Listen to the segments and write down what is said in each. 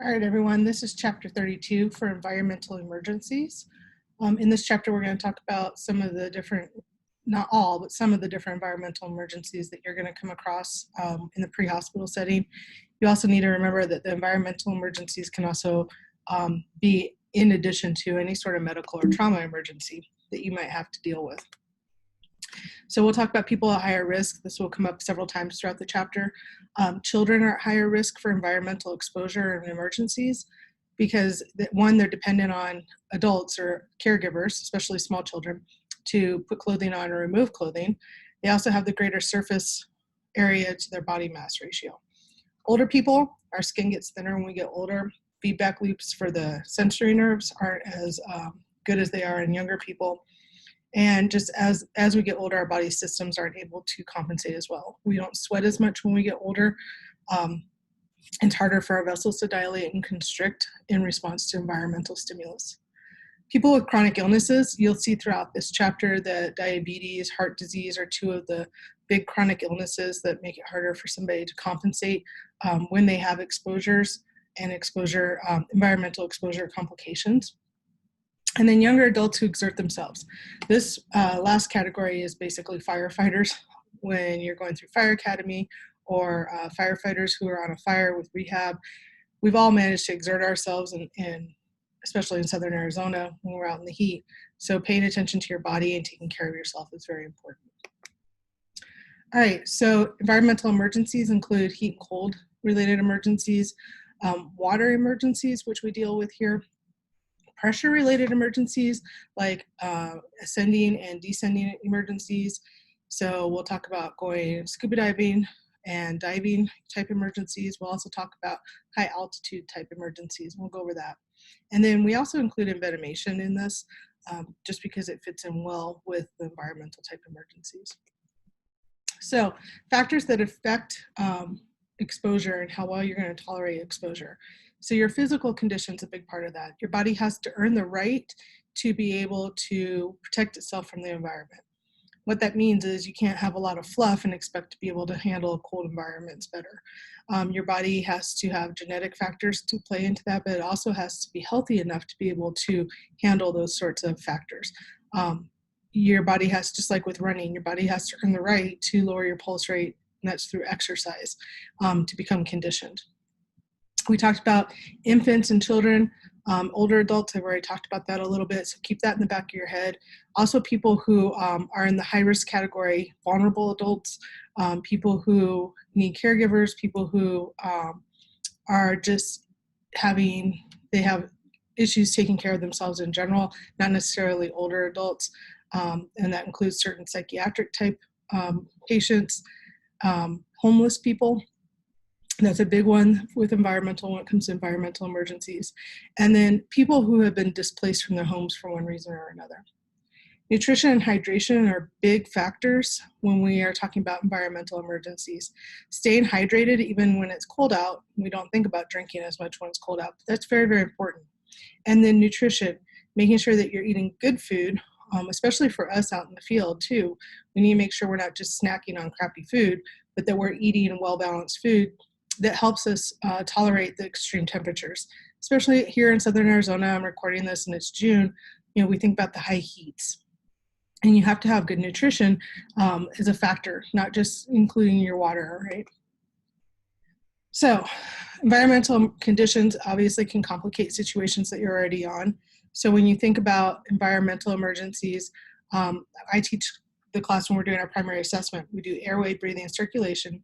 All right, everyone, this is chapter 32 for environmental emergencies. In this chapter, we're going to talk about some of the different, not all, but some of the different environmental emergencies that you're going to come across in the pre-hospital setting. You also need to remember that the environmental emergencies can also be in addition to any sort of medical or trauma emergency that you might have to deal with. So we'll talk about people at higher risk. This will come up several times throughout the chapter. Children are at higher risk for environmental exposure and emergencies because, one, they're dependent on adults or caregivers, especially small children, to put clothing on or remove clothing. They also have the greater surface area to their body mass ratio. Older people, our skin gets thinner when we get older. Feedback loops for the sensory nerves aren't as good as they are in younger people. And just as we get older, our body systems aren't able to compensate as well. We don't sweat as much when we get older. It's harder for our vessels to dilate and constrict in response to environmental stimulus. People with chronic illnesses, you'll see throughout this chapter that diabetes, heart disease are two of the big chronic illnesses that make it harder for somebody to compensate when they have exposures and environmental exposure complications. And then younger adults who exert themselves. This last category is basically firefighters when you're going through fire academy, or firefighters who are on a fire with rehab. We've all managed to exert ourselves, and especially in Southern Arizona when we're out in the heat. So paying attention to your body and taking care of yourself is very important. All right, so environmental emergencies include heat and cold related emergencies, water emergencies, which we deal with here, pressure-related emergencies like ascending and descending emergencies. So we'll talk about going scuba diving and diving type emergencies. We'll also talk about high altitude type emergencies. We'll go over that. And then we also include envenomation in this just because it fits in well with the environmental type emergencies. So factors that affect exposure and how well you're going to tolerate exposure. So your physical condition is a big part of that. Your body has to earn the right to be able to protect itself from the environment. What that means is you can't have a lot of fluff and expect to be able to handle cold environments better. Your body has to have genetic factors to play into that, but it also has to be healthy enough to be able to handle those sorts of factors. Your body has, just like with running, your body has to earn the right to lower your pulse rate, and that's through exercise to become conditioned. We talked about infants and children, older adults. I've already talked about that a little bit, so keep that in the back of your head. Also people who are in the high-risk category, vulnerable adults, people who need caregivers, people who are just they have issues taking care of themselves in general, not necessarily older adults, and that includes certain psychiatric type patients, homeless people. That's a big one with when it comes to environmental emergencies. And then people who have been displaced from their homes for one reason or another. Nutrition and hydration are big factors when we are talking about environmental emergencies. Staying hydrated even when it's cold out. We don't think about drinking as much when it's cold out, but that's very, very important. And then nutrition, making sure that you're eating good food, especially for us out in the field too. We need to make sure we're not just snacking on crappy food, but that we're eating well-balanced food that helps us tolerate the extreme temperatures. Especially here in Southern Arizona, I'm recording this and it's June, we think about the high heats. And you have to have good nutrition as a factor, not just including your water, right? So environmental conditions obviously can complicate situations that you're already on. So when you think about environmental emergencies, I teach the class when we're doing our primary assessment. We do airway, breathing, circulation,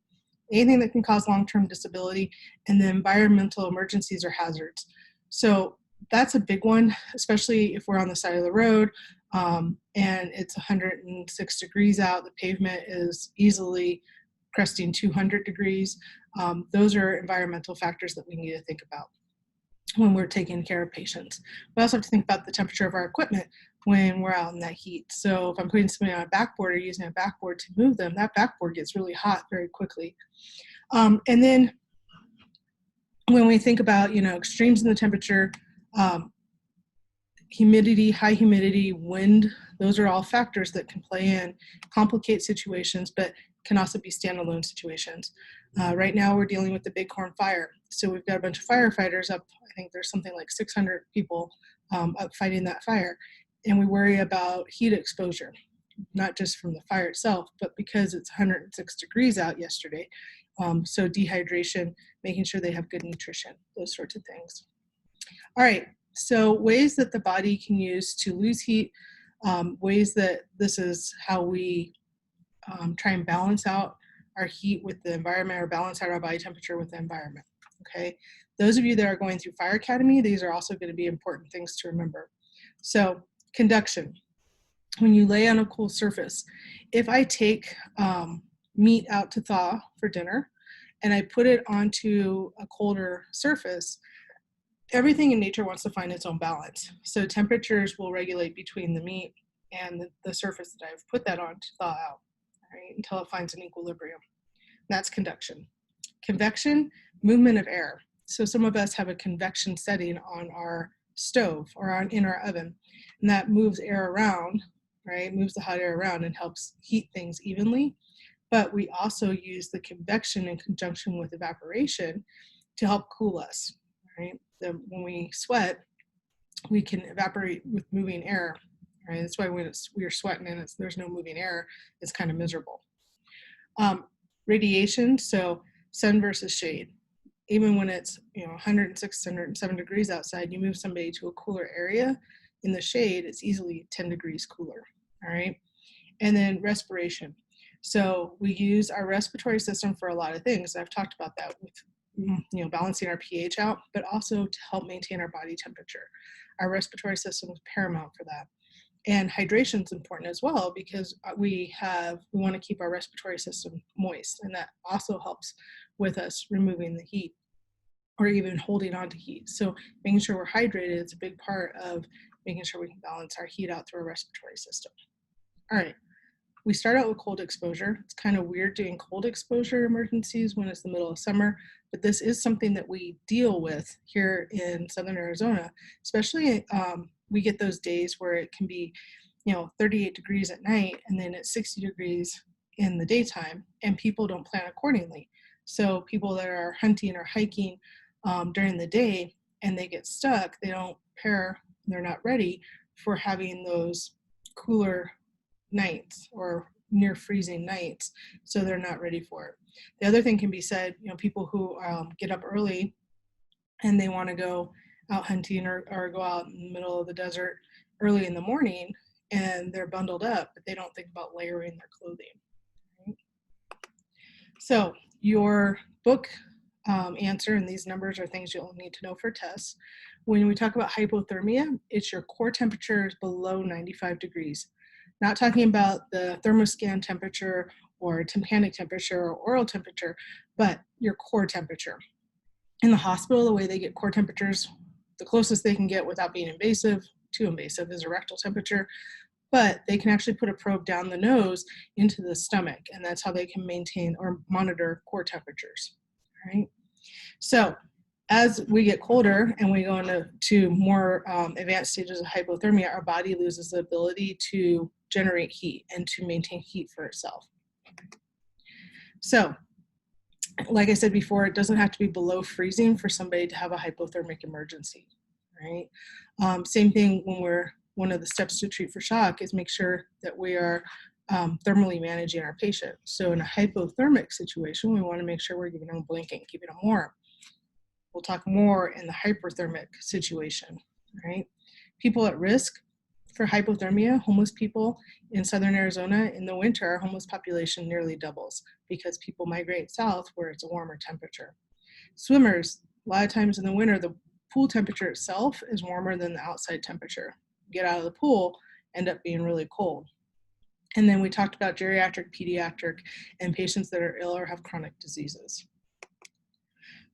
anything that can cause long-term disability, and the environmental emergencies or hazards. So that's a big one, especially if we're on the side of the road and it's 106 degrees out, the pavement is easily cresting 200 degrees. Those are environmental factors that we need to think about when we're taking care of patients. We also have to think about the temperature of our equipment when we're out in that heat. So if I'm putting somebody on a backboard or using a backboard to move them, that backboard gets really hot very quickly. And then when we think about, extremes in the temperature, humidity, high humidity, wind, those are all factors that can play in, complicate situations, but can also be standalone situations. Right now we're dealing with the Bighorn fire. So we've got a bunch of firefighters up. I think there's something like 600 people up fighting that fire. And we worry about heat exposure, not just from the fire itself, but because it's 106 degrees out yesterday. So dehydration, making sure they have good nutrition, those sorts of things. All right, so ways that the body can use to lose heat, ways that this is how we try and balance out our heat with the environment, or balance out our body temperature with the environment, okay? Those of you that are going through Fire Academy, these are also going to be important things to remember. So conduction, when you lay on a cool surface, if I take meat out to thaw for dinner and I put it onto a colder surface, everything in nature wants to find its own balance. So temperatures will regulate between the meat and the surface that I've put that on to thaw out, right, until it finds an equilibrium. That's conduction. Convection, movement of air. So some of us have a convection setting on our stove or in our oven, and that moves air around, right, moves the hot air around and helps heat things evenly. But we also use the convection in conjunction with evaporation to help cool us, right? When we sweat, we can evaporate with moving air, right? That's why when we're sweating and there's no moving air, it's kind of miserable. Radiation, so sun versus shade. Even when it's 106, 107 degrees outside, you move somebody to a cooler area in the shade, it's easily 10 degrees cooler, all right? And then respiration. So we use our respiratory system for a lot of things. I've talked about that with balancing our pH out, but also to help maintain our body temperature. Our respiratory system is paramount for that. And hydration is important as well, because we want to keep our respiratory system moist, and that also helps with us removing the heat or even holding on to heat. So making sure we're hydrated is a big part of making sure we can balance our heat out through our respiratory system. All right, we start out with cold exposure. It's kind of weird doing cold exposure emergencies when it's the middle of summer, but this is something that we deal with here in Southern Arizona, especially we get those days where it can be 38 degrees at night and then it's 60 degrees in the daytime, and people don't plan accordingly. So people that are hunting or hiking during the day and they get stuck, they don't prepare, they're not ready for having those cooler nights or near freezing nights, so they're not ready for it. The other thing can be said, people who get up early and they want to go out hunting or go out in the middle of the desert early in the morning, and they're bundled up, but they don't think about layering their clothing. Right? So your book answer, and these numbers are things you'll need to know for tests. When we talk about hypothermia, it's your core temperature is below 95 degrees. Not talking about the thermoscan temperature or tympanic temperature or oral temperature, but your core temperature. In the hospital, the way they get core temperatures, the closest they can get without being invasive, too invasive, is a rectal temperature, but they can actually put a probe down the nose into the stomach, and that's how they can maintain or monitor core temperatures, right? So as we get colder and we go into more advanced stages of hypothermia, our body loses the ability to generate heat and to maintain heat for itself. So, like I said before, it doesn't have to be below freezing for somebody to have a hypothermic emergency, right? Same thing when one of the steps to treat for shock is make sure that we are thermally managing our patient. So in a hypothermic situation, we want to make sure we're giving them a blanket, keeping them warm. We'll talk more in the hyperthermic situation, right? People at risk for hypothermia, homeless people in Southern Arizona, in the winter, our homeless population nearly doubles because people migrate south where it's a warmer temperature. Swimmers, a lot of times in the winter, the pool temperature itself is warmer than the outside temperature. Get out of the pool, end up being really cold. And then we talked about geriatric, pediatric, and patients that are ill or have chronic diseases.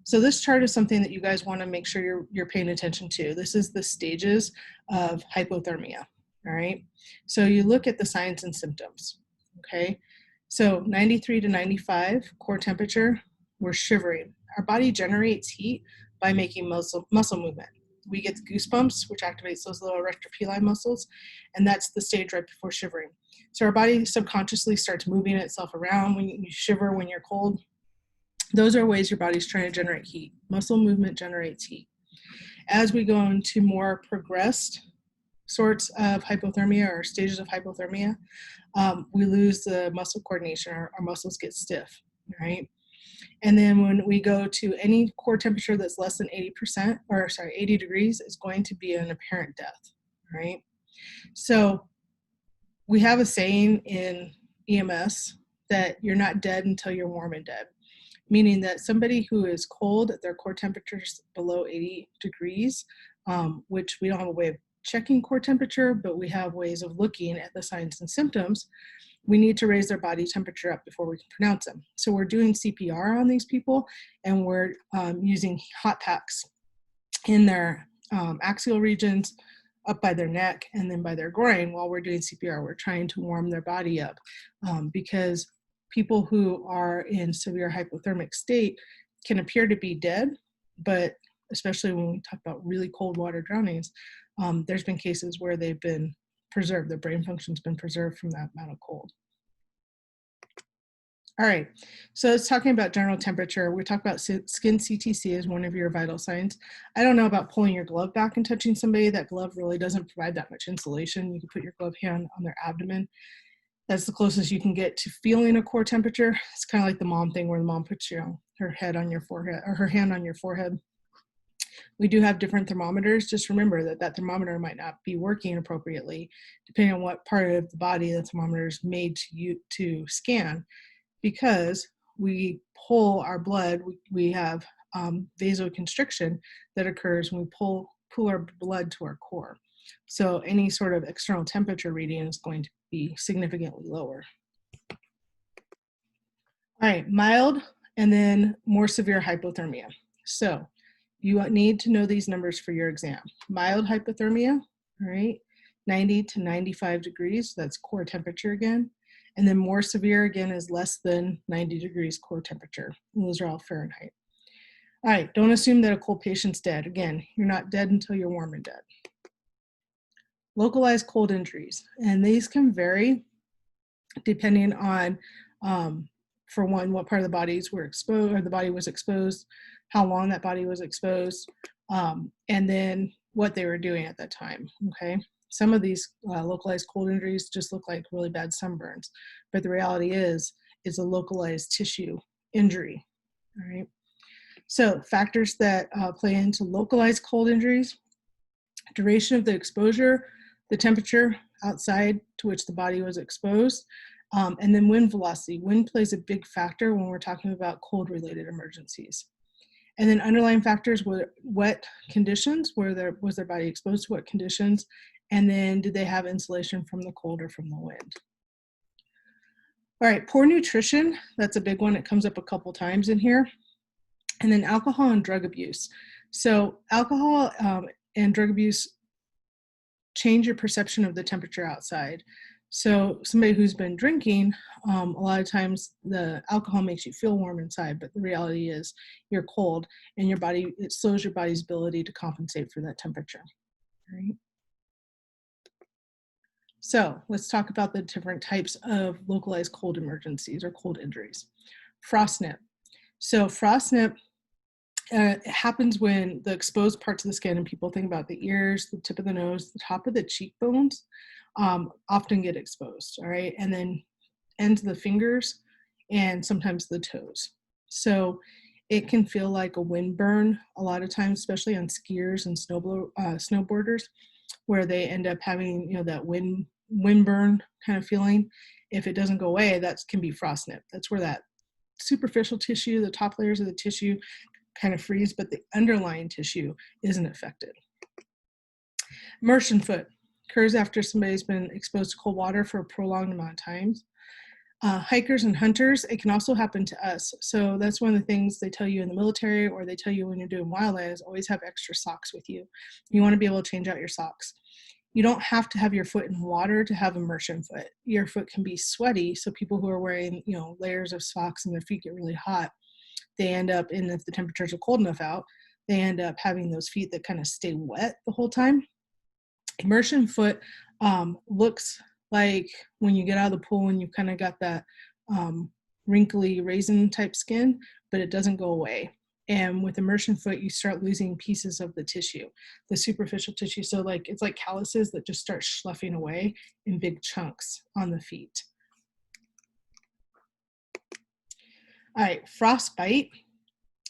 So this chart is something that you guys want to make sure you're paying attention to. This is the stages of hypothermia, all right? So you look at the signs and symptoms, okay? So 93 to 95 core temperature, we're shivering. Our body generates heat by making muscle movement. We get goosebumps, which activates those little retroculi muscles, and that's the stage right before shivering. So our body subconsciously starts moving itself around when you shiver, when you're cold. Those are ways your body's trying to generate heat. Muscle movement generates heat. As we go into more progressed sorts of hypothermia or stages of hypothermia, we lose the muscle coordination. Our muscles get stiff, right? And then when we go to any core temperature that's less than 80 degrees, is going to be an apparent death, right? So we have a saying in EMS that you're not dead until you're warm and dead, meaning that somebody who is cold at their core temperatures below 80 degrees, which we don't have a way of checking core temperature, but we have ways of looking at the signs and symptoms, we need to raise their body temperature up before we can pronounce them. So we're doing CPR on these people, and we're using hot packs in their axial regions, up by their neck, and then by their groin. While we're doing CPR, we're trying to warm their body up, because people who are in severe hypothermic state can appear to be dead, but especially when we talk about really cold water drownings, there's been cases where they've been preserved, their brain function's been preserved from that amount of cold. All right, so it's talking about general temperature. We talk about skin CTC as one of your vital signs. I don't know about pulling your glove back and touching somebody. That glove really doesn't provide that much insulation. You can put your glove hand on their abdomen. That's the closest you can get to feeling a core temperature. It's kind of like the mom thing where the mom puts her head on your forehead, or her hand on your forehead. We do have different thermometers. Just remember that thermometer might not be working appropriately, depending on what part of the body the thermometer is made to scan, because we pull our blood. We have vasoconstriction that occurs when we pull our blood to our core. So any sort of external temperature reading is going to be significantly lower. All right, mild and then more severe hypothermia. So you need to know these numbers for your exam. Mild hypothermia, all right, 90 to 95 degrees, that's core temperature again. And then more severe again is less than 90 degrees core temperature. And those are all Fahrenheit. All right, don't assume that a cold patient's dead. Again, you're not dead until you're warm and dead. Localized cold injuries, and these can vary depending on, for one, what part of the bodies were exposed, or the body was exposed, how long that body was exposed, and then what they were doing at that time, okay? Some of these localized cold injuries just look like really bad sunburns, but the reality is it's a localized tissue injury, all right? So factors that play into localized cold injuries: duration of the exposure, the temperature outside to which the body was exposed, and then wind velocity. Wind plays a big factor when we're talking about cold-related emergencies. And then underlying factors were wet conditions, was their body exposed to wet conditions, and then did they have insulation from the cold or from the wind? All right, poor nutrition, that's a big one. It comes up a couple times in here. And then alcohol and drug abuse. So alcohol and drug abuse change your perception of the temperature outside. So somebody who's been drinking, a lot of times the alcohol makes you feel warm inside, but the reality is you're cold, and your body, it slows your body's ability to compensate for that temperature. Right? So let's talk about the different types of localized cold emergencies or cold injuries. Frostnip. So Frostnip happens when the exposed parts of the skin, and people think about the ears, the tip of the nose, the top of the cheekbones, often get exposed, all right? And then ends of the fingers and sometimes the toes. So it can feel like a wind burn a lot of times, especially on skiers and snowboarders, where they end up having, that wind burn kind of feeling. If it doesn't go away, that can be frostnip. That's where that superficial tissue, the top layers of the tissue kind of freeze, but the underlying tissue isn't affected. Immersion foot occurs after somebody's been exposed to cold water for a prolonged amount of time. Hikers and hunters, it can also happen to us. So that's one of the things they tell you in the military, or they tell you when you're doing wildland, is always have extra socks with you. You want to be able to change out your socks. You don't have to have your foot in water to have immersion foot. Your foot can be sweaty, so people who are wearing, layers of socks and their feet get really hot, they end up, and if the temperatures are cold enough out, they end up having those feet that kind of stay wet the whole time. Immersion foot looks like when you get out of the pool and you've kind of got that wrinkly raisin type skin, but it doesn't go away. And with immersion foot, you start losing pieces of the tissue, the superficial tissue. So like it's like calluses that just start sloughing away in big chunks on the feet. All right, frostbite.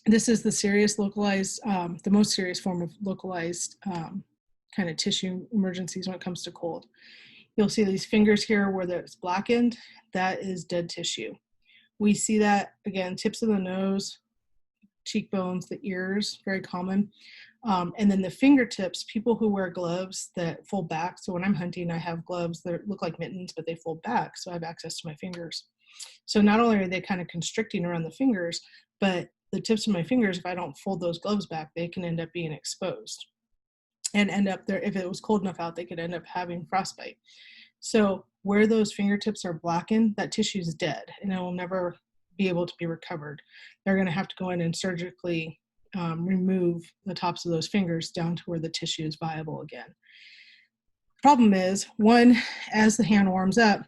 This is the serious localized, the most serious form of localized kind of tissue emergencies when it comes to cold. You'll see these fingers here where it's blackened. That is dead tissue. We see that, again, tips of the nose, cheekbones, the ears, very common. And then the fingertips, people who wear gloves that fold back. So when I'm hunting, I have gloves that look like mittens, but they fold back, so I have access to my fingers. So not only are they kind of constricting around the fingers, but the tips of my fingers, if I don't fold those gloves back, they can end up being exposed and end up there. If it was cold enough out, they could end up having frostbite. So where those fingertips are blackened, that tissue is dead and it will never be able to be recovered. They're going to have to go in and surgically remove the tops of those fingers down to where the tissue is viable again. Problem is, one, as the hand warms up,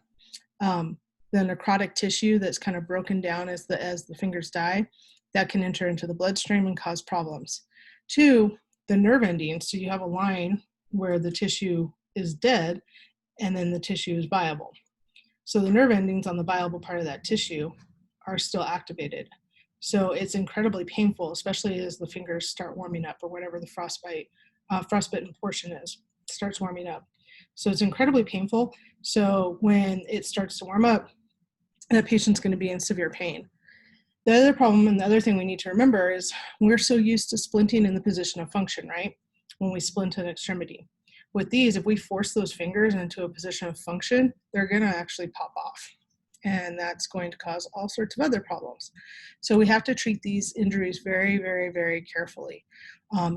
the necrotic tissue that's kind of broken down as the fingers die, that can enter into the bloodstream and cause problems. Two, the nerve endings. So you have a line where the tissue is dead and then the tissue is viable. So the nerve endings on the viable part of that tissue are still activated. So it's incredibly painful, especially as the fingers start warming up or whatever the frostbitten portion is, starts warming up. So it's incredibly painful. So when it starts to warm up, that patient's going to be in severe pain. The other problem and the other thing we need to remember is we're so used to splinting in the position of function, right? When we splint an extremity. With these, if we force those fingers into a position of function, they're going to actually pop off. And that's going to cause all sorts of other problems. So we have to treat these injuries very, very, very carefully.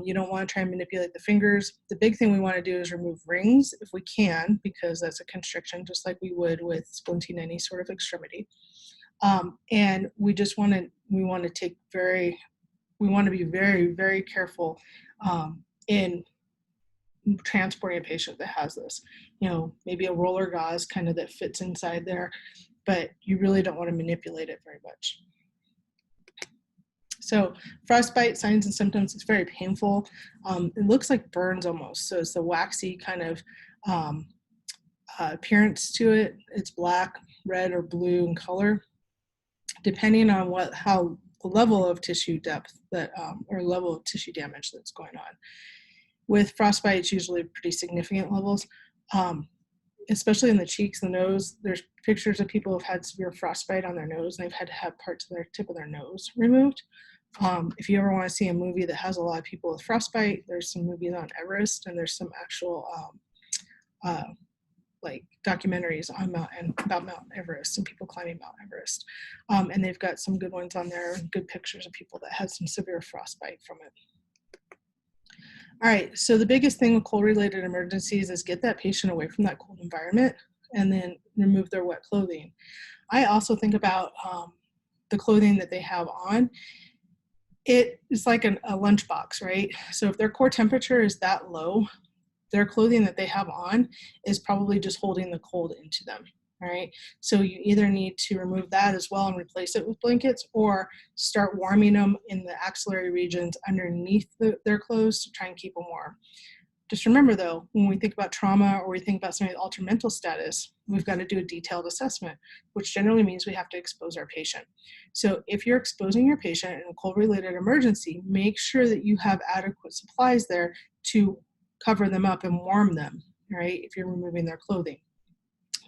You don't want to try and manipulate the fingers. The big thing we want to do is remove rings if we can, because that's a constriction, just like we would with splinting any sort of extremity. And we just want to, we want to be very, very careful in transporting a patient that has this. You know, maybe a roller gauze kind of that fits inside there, but you really don't want to manipulate it very much. So frostbite signs and symptoms, it's very painful. It looks like burns almost. So it's the waxy kind of appearance to it. It's black, red, or blue in color, depending on how the level of tissue depth that, or level of tissue damage that's going on. With frostbite, it's usually pretty significant levels, especially in the cheeks, the nose. There's pictures of people who've had severe frostbite on their nose, and they've had to have parts of their tip of their nose removed. If you ever want to see a movie that has a lot of people with frostbite, there's some movies on Everest, and there's some actual like documentaries on about Mount Everest and people climbing Mount Everest. And they've got some good ones on there, good pictures of people that had some severe frostbite from it. All right, so the biggest thing with cold-related emergencies is get that patient away from that cold environment and then remove their wet clothing. I also think about the clothing that they have on. It is like a lunchbox, right? So if their core temperature is that low, their clothing that they have on is probably just holding the cold into them, right? So you either need to remove that as well and replace it with blankets, or start warming them in the axillary regions underneath their clothes to try and keep them warm. Just remember though, when we think about trauma or we think about somebody with altered mental status, we've got to do a detailed assessment, which generally means we have to expose our patient. So if you're exposing your patient in a cold-related emergency, make sure that you have adequate supplies there to cover them up and warm them, right? If you're removing their clothing.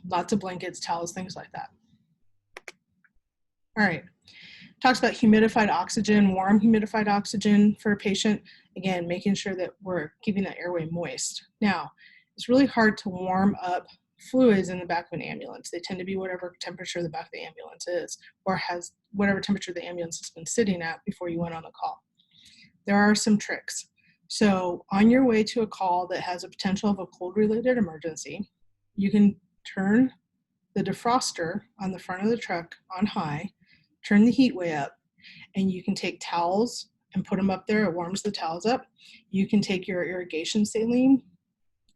Lots of blankets, towels, things like that. All right. Talks about humidified oxygen, warm humidified oxygen for a patient. Again, making sure that we're keeping that airway moist. Now, it's really hard to warm up fluids in the back of an ambulance. They tend to be whatever temperature the back of the ambulance is, or has whatever temperature the ambulance has been sitting at before you went on the call. There are some tricks. So on your way to a call that has a potential of a cold-related emergency, you can turn the defroster on the front of the truck on high, turn the heat way up, and you can take towels and put them up there. It warms the towels up. You can take your irrigation saline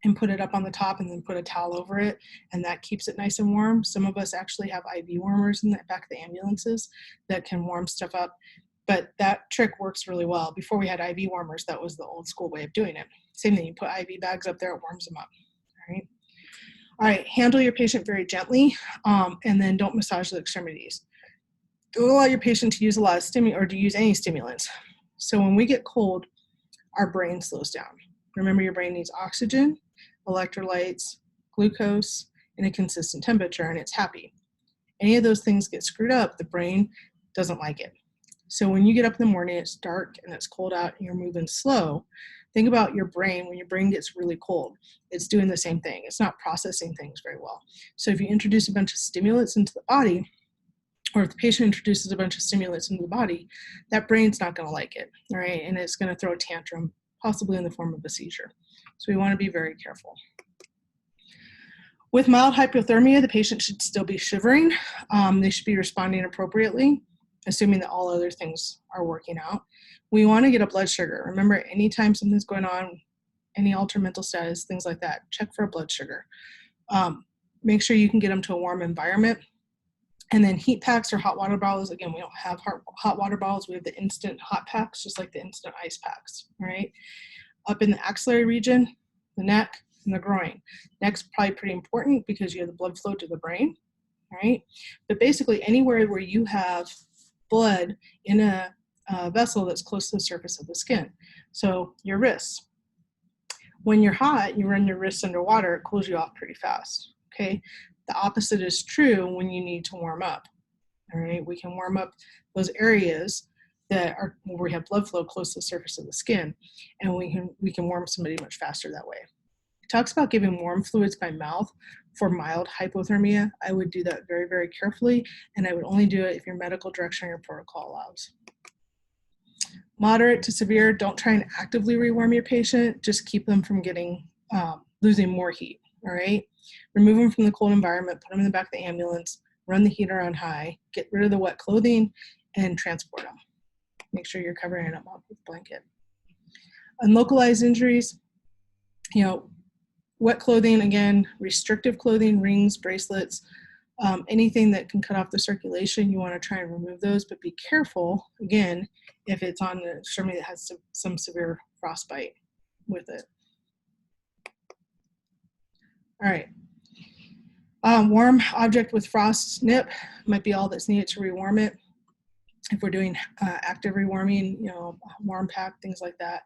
and put it up on the top and then put a towel over it, and that keeps it nice and warm. Some of us actually have IV warmers in the back of the ambulances that can warm stuff up, but that trick works really well. Before we had IV warmers, that was the old school way of doing it. Same thing, you put IV bags up there, it warms them up, all right? All right, handle your patient very gently, and then don't massage the extremities. Don't allow your patient to use a lot of or to use any stimulants. So when we get cold, our brain slows down. Remember, your brain needs oxygen, electrolytes, glucose, and a consistent temperature, and it's happy. Any of those things get screwed up, the brain doesn't like it. So when you get up in the morning, it's dark and it's cold out and you're moving slow, think about your brain. When your brain gets really cold, it's doing the same thing. It's not processing things very well. So if you introduce a bunch of stimulants into the body, or if the patient introduces a bunch of stimulants into the body, that brain's not going to like it, all right? And it's going to throw a tantrum, possibly in the form of a seizure. So we want to be very careful. With mild hypothermia, the patient should still be shivering. They should be responding appropriately, assuming that all other things are working out. We want to get a blood sugar. Remember, anytime something's going on, any altered mental status, things like that, check for a blood sugar. Make sure you can get them to a warm environment. And then heat packs or hot water bottles. Again, we don't have hot water bottles. We have the instant hot packs, just like the instant ice packs, right? Up in the axillary region, the neck, and the groin. Neck's probably pretty important because you have the blood flow to the brain, right? But basically anywhere where you have blood in a vessel that's close to the surface of the skin. So your wrists. When you're hot, you run your wrists underwater, it cools you off pretty fast, okay? The opposite is true when you need to warm up, all right? We can warm up those areas that are where we have blood flow close to the surface of the skin, and we can warm somebody much faster that way. It talks about giving warm fluids by mouth for mild hypothermia. I would do that very, very carefully, and I would only do it if your medical direction or your protocol allows. Moderate to severe, don't try and actively rewarm your patient, just keep them from getting, losing more heat, all right? Remove them from the cold environment, put them in the back of the ambulance, run the heater on high, get rid of the wet clothing, and transport them. Make sure you're covering them up with a blanket. Unlocalized injuries, wet clothing, again, restrictive clothing, rings, bracelets, anything that can cut off the circulation, you want to try and remove those, but be careful, again, if it's on the extremity that has some severe frostbite with it. All right. Warm object with Frostnip might be all that's needed to rewarm it. If we're doing active rewarming, warm pack, things like that.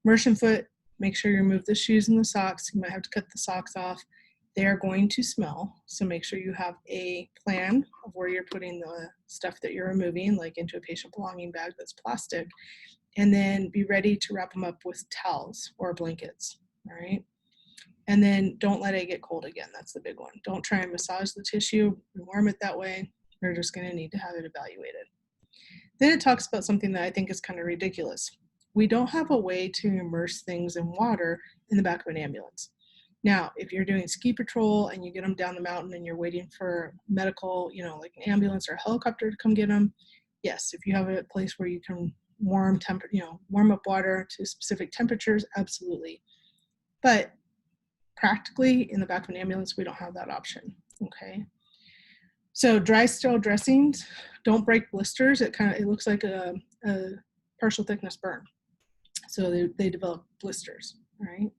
Immersion foot, make sure you remove the shoes and the socks. You might have to cut the socks off. They are going to smell, so make sure you have a plan of where you're putting the stuff that you're removing, like into a patient belonging bag that's plastic, and then be ready to wrap them up with towels or blankets, all right? And then don't let it get cold again. That's the big one. Don't try and massage the tissue, warm it that way. You're just going to need to have it evaluated. Then it talks about something that I think is kind of ridiculous. We don't have a way to immerse things in water in the back of an ambulance. Now, if you're doing ski patrol and you get them down the mountain and you're waiting for medical, like an ambulance or a helicopter to come get them, yes, if you have a place where you can warm up water to specific temperatures, absolutely. But practically in the back of an ambulance, we don't have that option, okay? So dry sterile dressings, don't break blisters. It looks like a partial thickness burn. So they develop blisters, right?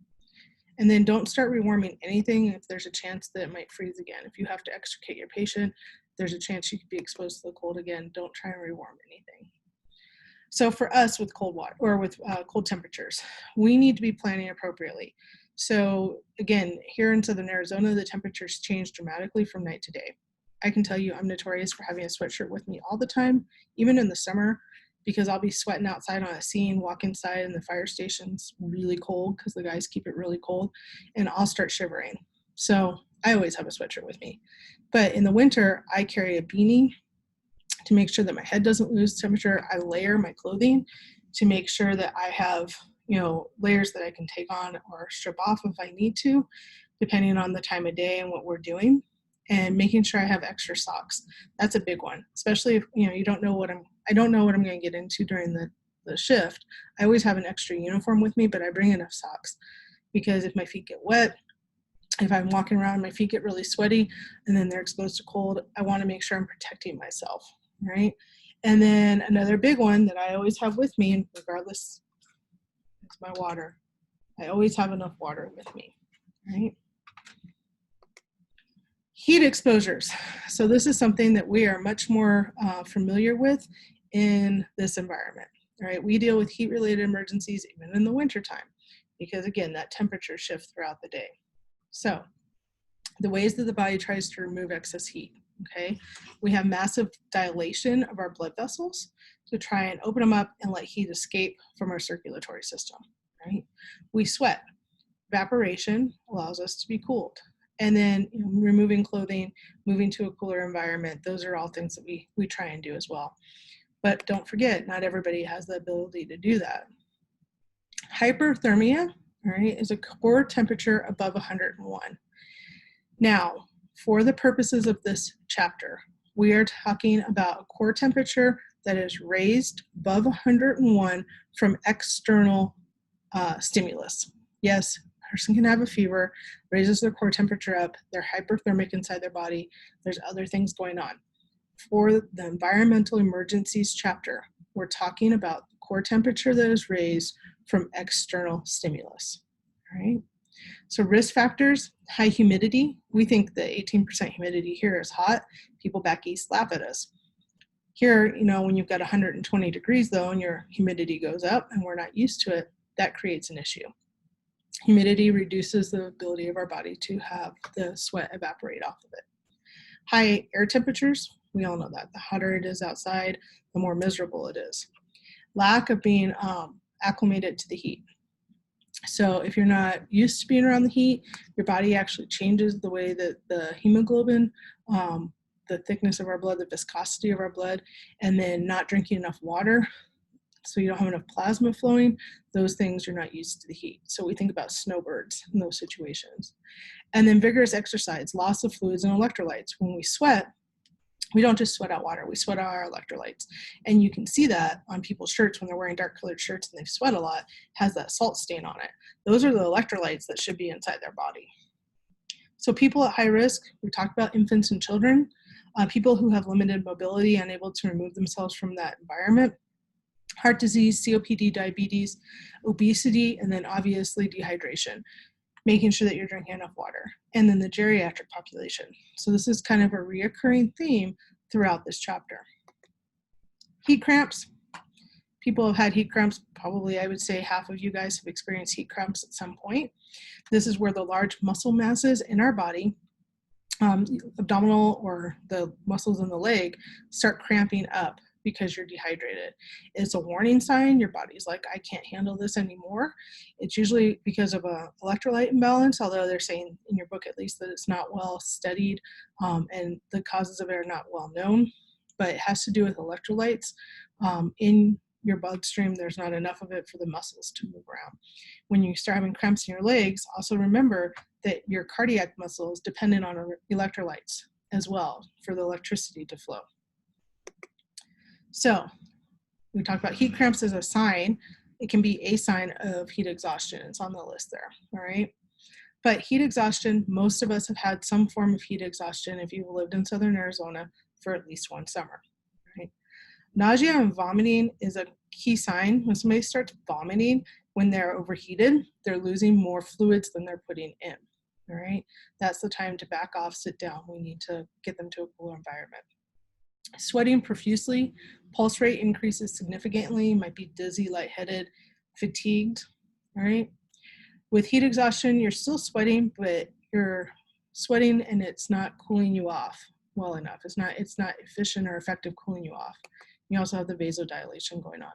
And then don't start rewarming anything if there's a chance that it might freeze again. If you have to extricate your patient, there's a chance you could be exposed to the cold again. Don't try and rewarm anything. So for us with cold water or with cold temperatures, we need to be planning appropriately. So again, here in Southern Arizona, the temperatures change dramatically from night to day. I can tell you I'm notorious for having a sweatshirt with me all the time, even in the summer, because I'll be sweating outside on a scene, walk inside and the fire station's really cold because the guys keep it really cold, and I'll start shivering. So I always have a sweatshirt with me. But in the winter, I carry a beanie to make sure that my head doesn't lose temperature. I layer my clothing to make sure that I have, layers that I can take on or strip off if I need to, depending on the time of day and what we're doing. And making sure I have extra socks. That's a big one, especially if you don't know I don't know what I'm going to get into during the shift. I always have an extra uniform with me, but I bring enough socks. because if my feet get wet, if I'm walking around and my feet get really sweaty and then they're exposed to cold, I want to make sure I'm protecting myself, right? And then another big one that I always have with me, and regardless, it's my water. I always have enough water with me, right? Heat exposures. So this is something that we are much more familiar with in this environment, right? We deal with heat-related emergencies even in the wintertime because, again, that temperature shift throughout the day. So the ways that the body tries to remove excess heat, okay? We have massive dilation of our blood vessels to try and open them up and let heat escape from our circulatory system, right? We sweat. Evaporation allows us to be cooled. And then removing clothing, moving to a cooler environment, those are all things that we try and do as well. But don't forget, not everybody has the ability to do that. Hyperthermia, all right, is a core temperature above 101. Now, for the purposes of this chapter, we are talking about a core temperature that is raised above 101 from external stimulus. Yes, a person can have a fever, raises their core temperature up, they're hyperthermic inside their body, there's other things going on. For the environmental emergencies chapter, we're talking about the core temperature that is raised from external stimulus, all right? So risk factors, high humidity. We think the 18% humidity here is hot. People back east laugh at us. Here, when you've got 120 degrees though, and your humidity goes up and we're not used to it, that creates an issue. Humidity reduces the ability of our body to have the sweat evaporate off of it. High air temperatures, we all know that. The hotter it is outside, the more miserable it is. Lack of being acclimated to the heat. So if you're not used to being around the heat, your body actually changes the way that the hemoglobin, the thickness of our blood, the viscosity of our blood, and then not drinking enough water, so you don't have enough plasma flowing, those things you're not used to the heat. So we think about snowbirds in those situations. And then vigorous exercise, loss of fluids and electrolytes. When we sweat, we don't just sweat out water, we sweat out our electrolytes. And you can see that on people's shirts when they're wearing dark colored shirts and they sweat a lot, has that salt stain on it. Those are the electrolytes that should be inside their body. So people at high risk, we talked about infants and children, people who have limited mobility, unable to remove themselves from that environment, heart disease, COPD, diabetes, obesity, and then obviously dehydration, making sure that you're drinking enough water. And then the geriatric population. So this is kind of a reoccurring theme throughout this chapter. Heat cramps. People have had heat cramps. Probably, I would say half of you guys have experienced heat cramps at some point. This is where the large muscle masses in our body, abdominal or the muscles in the leg, start cramping up because you're dehydrated. It's a warning sign. Your body's like, I can't handle this anymore. It's usually because of an electrolyte imbalance, although they're saying in your book at least that it's not well studied and the causes of it are not well known, but it has to do with electrolytes in your bloodstream. There's not enough of it for the muscles to move around. When you start having cramps in your legs, also remember that your cardiac muscle is dependent on electrolytes as well for the electricity to flow. So we talked about heat cramps as a sign. It can be a sign of heat exhaustion. It's on the list there, all right? But heat exhaustion, most of us have had some form of heat exhaustion if you've lived in Southern Arizona for at least one summer, right? Nausea and vomiting is a key sign. When somebody starts vomiting, when they're overheated, they're losing more fluids than they're putting in, all right? That's the time to back off, sit down. We need to get them to a cooler environment. Sweating profusely, pulse rate increases significantly, might be dizzy, lightheaded, fatigued, all right? With heat exhaustion, you're still sweating, but you're sweating and it's not cooling you off well enough. It's not efficient or effective cooling you off. You also have the vasodilation going on.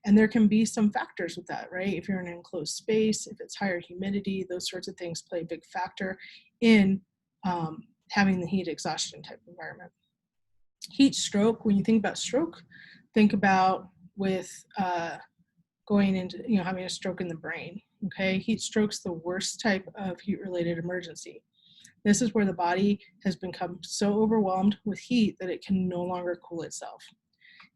And there can be some factors with that, right? If you're in an enclosed space, if it's higher humidity, those sorts of things play a big factor in having the heat exhaustion type environment. Heat stroke, when you think about stroke, think about with going into, having a stroke in the brain, okay? Heat stroke's the worst type of heat-related emergency. This is where the body has become so overwhelmed with heat that it can no longer cool itself.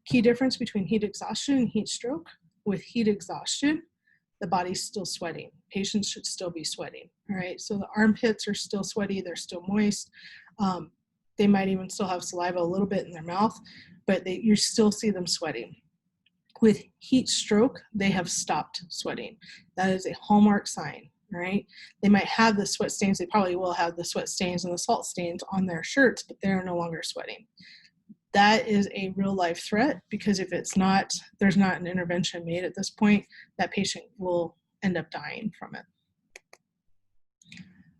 Key difference between heat exhaustion and heat stroke: with heat exhaustion, the body's still sweating. Patients should still be sweating, all right? So the armpits are still sweaty, they're still moist. They might even still have saliva a little bit in their mouth, but you still see them sweating. With heat stroke, they have stopped sweating. That is a hallmark sign, right? They might have the sweat stains, they probably will have the sweat stains and the salt stains on their shirts, but they're no longer sweating. That is a real life threat, because if it's not, there's not an intervention made at this point, that patient will end up dying from it.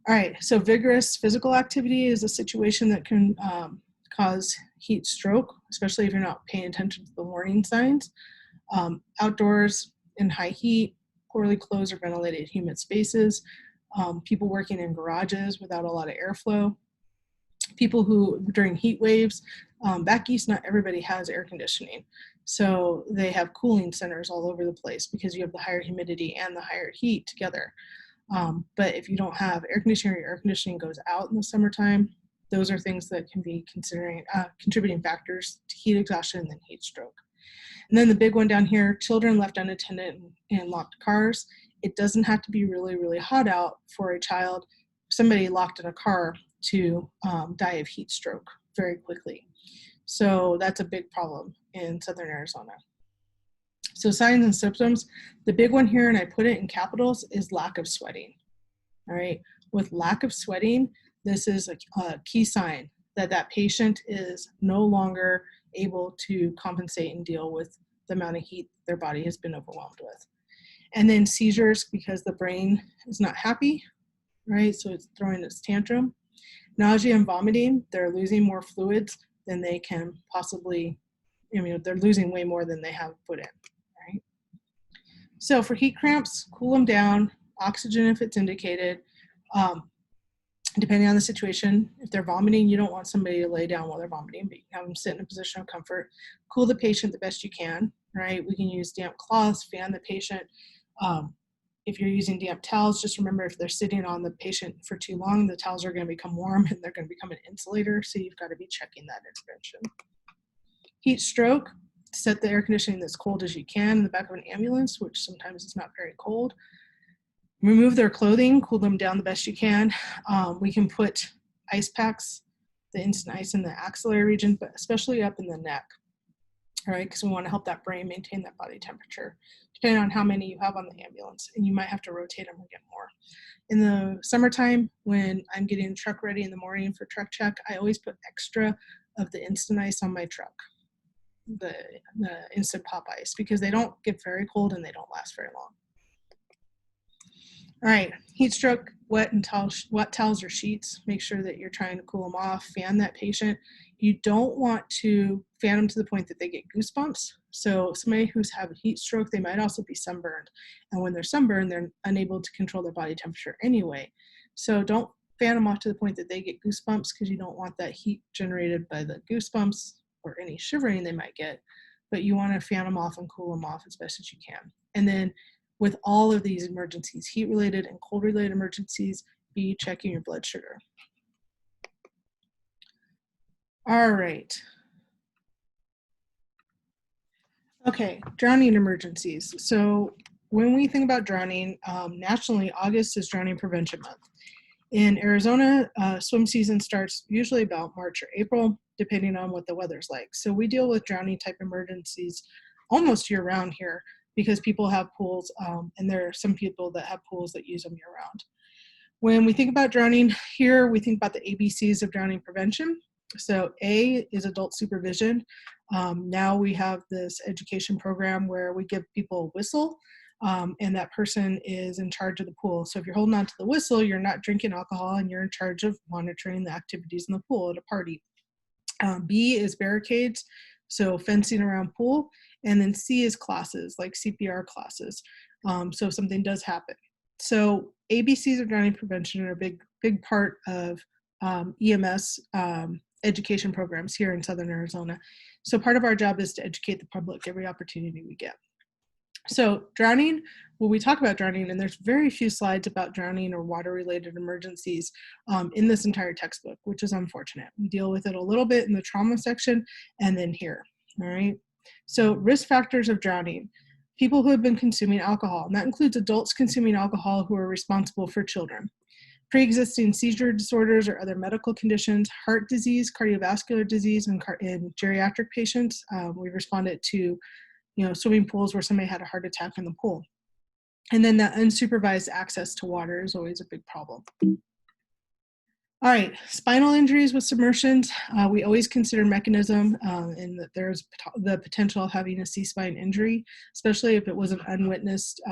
All right, so vigorous physical activity is a situation that can cause heat stroke, especially if you're not paying attention to the warning signs. Outdoors in high heat, poorly closed or ventilated humid spaces, people working in garages without a lot of airflow, people who during heat waves, back east, not everybody has air conditioning. So they have cooling centers all over the place because you have the higher humidity and the higher heat together. But if you don't have air conditioning, or your air conditioning goes out in the summertime, those are things that can be contributing factors to heat exhaustion and then heat stroke. And then the big one down here, children left unattended in locked cars. It doesn't have to be really, really hot out for a child, somebody locked in a car, to die of heat stroke very quickly. So that's a big problem in Southern Arizona. So signs and symptoms, the big one here, and I put it in capitals, is lack of sweating. All right, with lack of sweating, this is a key sign that that patient is no longer able to compensate and deal with the amount of heat their body has been overwhelmed with. And then seizures, because the brain is not happy, right? So it's throwing its tantrum. Nausea and vomiting, they're losing more fluids than they can possibly, they're losing way more than they have put in, right? So for heat cramps, cool them down, oxygen if it's indicated. Depending on the situation, if they're vomiting, you don't want somebody to lay down while they're vomiting, but you can have them sit in a position of comfort. Cool the patient the best you can, right? We can use damp cloths, fan the patient. If you're using damp towels, just remember if they're sitting on the patient for too long, the towels are going to become warm and they're going to become an insulator, so you've got to be checking that intervention. Heat stroke, set the air conditioning as cold as you can in the back of an ambulance, which sometimes is not very cold. Remove their clothing, cool them down the best you can. We can put ice packs, the instant ice in the axillary region, but especially up in the neck, all right, because we want to help that brain maintain that body temperature, depending on how many you have on the ambulance, and you might have to rotate them or get more. In the summertime, when I'm getting the truck ready in the morning for truck check, I always put extra of the instant ice on my truck, the instant pop ice, because they don't get very cold and they don't last very long. All right, heat stroke, wet towels or sheets. Make sure that you're trying to cool them off, fan that patient. You don't want to fan them to the point that they get goosebumps. So somebody who's had a heat stroke, they might also be sunburned. And when they're sunburned, they're unable to control their body temperature anyway. So don't fan them off to the point that they get goosebumps, because you don't want that heat generated by the goosebumps or any shivering they might get. But you want to fan them off and cool them off as best as you can. And then with all of these emergencies, heat-related and cold-related emergencies, be checking your blood sugar. All right. Okay, drowning emergencies. So when we think about drowning, nationally, August is Drowning Prevention Month. In Arizona, swim season starts usually about March or April, depending on what the weather's like. So we deal with drowning type emergencies almost year round here, because people have pools, and there are some people that have pools that use them year round. When we think about drowning here, we think about the ABCs of drowning prevention. So A is adult supervision. Now we have this education program where we give people a whistle, and that person is in charge of the pool. So if you're holding on to the whistle, you're not drinking alcohol, and you're in charge of monitoring the activities in the pool at a party. B is barricades, so fencing around pool. And then C is classes, like CPR classes, so if something does happen. So ABCs of drowning prevention are a big part of EMS education programs here in Southern Arizona. So part of our job is to educate the public every opportunity we get. So drowning, when we talk about drowning, and there's very few slides about drowning or water-related emergencies in this entire textbook, which is unfortunate. We deal with it a little bit in the trauma section and then here, all right? So risk factors of drowning. People who have been consuming alcohol, and that includes adults consuming alcohol who are responsible for children. Pre-existing seizure disorders or other medical conditions, heart disease, cardiovascular disease in geriatric patients. We responded to, swimming pools where somebody had a heart attack in the pool. And then the unsupervised access to water is always a big problem. All right, spinal injuries with submersions. We always consider mechanism and that there's the potential of having a C-spine injury, especially if it was an unwitnessed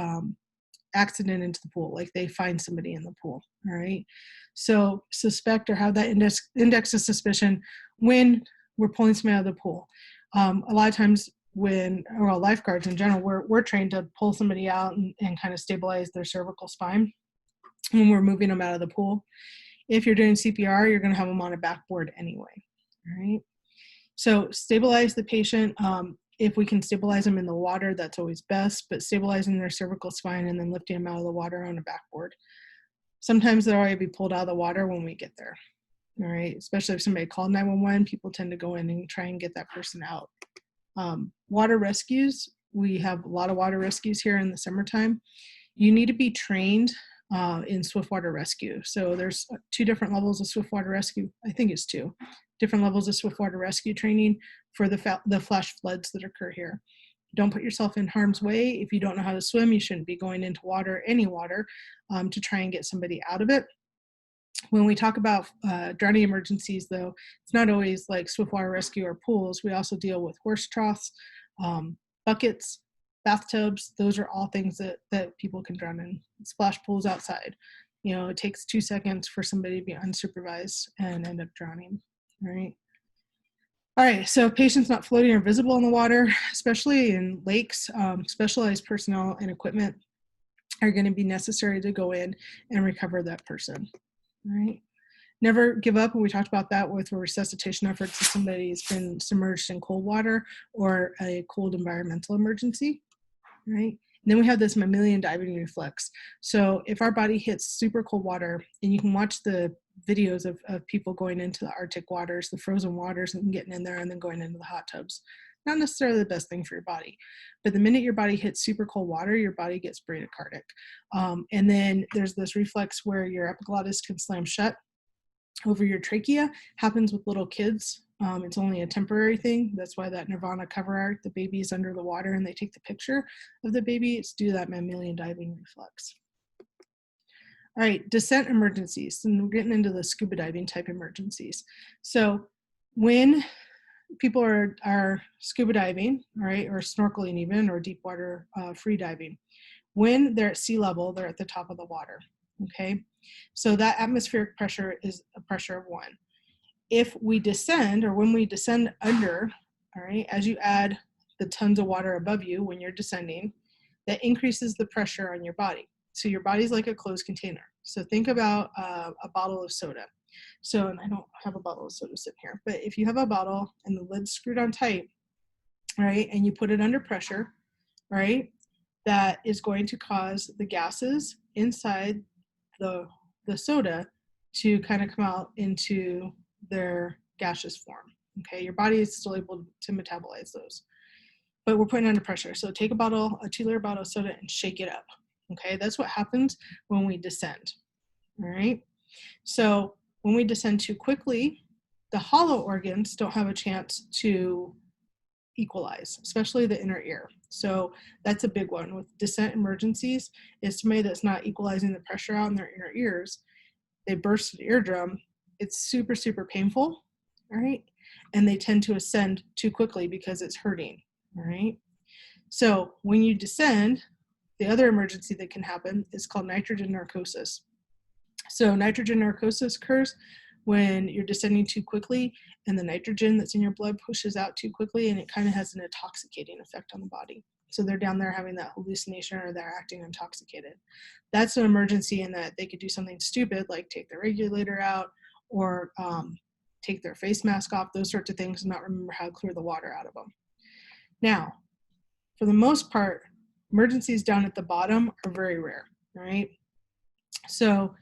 accident into the pool, like they find somebody in the pool, all right? So suspect or have that index of suspicion when we're pulling somebody out of the pool. A lot of times lifeguards in general, we're trained to pull somebody out and kind of stabilize their cervical spine when we're moving them out of the pool. If you're doing CPR, you're going to have them on a backboard anyway, all right? So stabilize the patient. If we can stabilize them in the water, that's always best, but stabilizing their cervical spine and then lifting them out of the water on a backboard. Sometimes they'll already be pulled out of the water when we get there, all right? Especially if somebody called 911, people tend to go in and try and get that person out. Water rescues, we have a lot of water rescues here in the summertime. You need to be trained in swiftwater rescue. So there's 2 different levels of swiftwater rescue. I think it's 2 different levels of swiftwater rescue training for the flash floods that occur here. Don't put yourself in harm's way. If you don't know how to swim, you shouldn't be going into water, any water, to try and get somebody out of it. When we talk about drowning emergencies, though, it's not always like swiftwater rescue or pools. We also deal with horse troughs, buckets, bathtubs. Those are all things that people can drown in. Splash pools outside. It takes 2 seconds for somebody to be unsupervised and end up drowning, right? All right, so patients not floating or visible in the water, especially in lakes, specialized personnel and equipment are going to be necessary to go in and recover that person, right? Never give up, and we talked about that with resuscitation efforts if somebody's been submerged in cold water or a cold environmental emergency, right? And then we have this mammalian diving reflex. So if our body hits super cold water, and you can watch the videos of people going into the Arctic waters, the frozen waters, and getting in there and then going into the hot tubs. Not necessarily the best thing for your body, but the minute your body hits super cold water, your body gets bradycardic. And then there's this reflex where your epiglottis can slam shut over your trachea. Happens with little kids. It's only a temporary thing. That's why that Nirvana cover art, the baby is under the water and they take the picture of the baby. It's due to that mammalian diving reflex. All right, descent emergencies. And we're getting into the scuba diving type emergencies. So when people are scuba diving, all right, or snorkeling even, or deep water free diving, when they're at sea level, they're at the top of the water, okay? So that atmospheric pressure is a pressure of 1. If we descend, or when we descend under, all right, as you add the tons of water above you when you're descending, that increases the pressure on your body. So your body's like a closed container. So think about a bottle of soda. So, and I don't have a bottle of soda sitting here, but if you have a bottle and the lid's screwed on tight, right, and you put it under pressure, right, that is going to cause the gases inside the soda to kind of come out into their gaseous form. Okay, your body is still able to metabolize those, but we're putting it under pressure. So take a 2-liter bottle of soda and shake it up. Okay, that's what happens when we descend. All right, so when we descend too quickly, the hollow organs don't have a chance to equalize, especially the inner ear. So that's a big one with descent emergencies, is somebody that's not equalizing the pressure out in their inner ears. They burst an eardrum. It's super, super painful, all right? And they tend to ascend too quickly because it's hurting, all right? So when you descend, the other emergency that can happen is called nitrogen narcosis. So nitrogen narcosis occurs when you're descending too quickly and the nitrogen that's in your blood pushes out too quickly, and it kind of has an intoxicating effect on the body. So they're down there having that hallucination, or they're acting intoxicated. That's an emergency in that they could do something stupid like take their regulator out or take their face mask off, those sorts of things, and not remember how to clear the water out of them. Now, for the most part, emergencies down at the bottom are very rare, right? So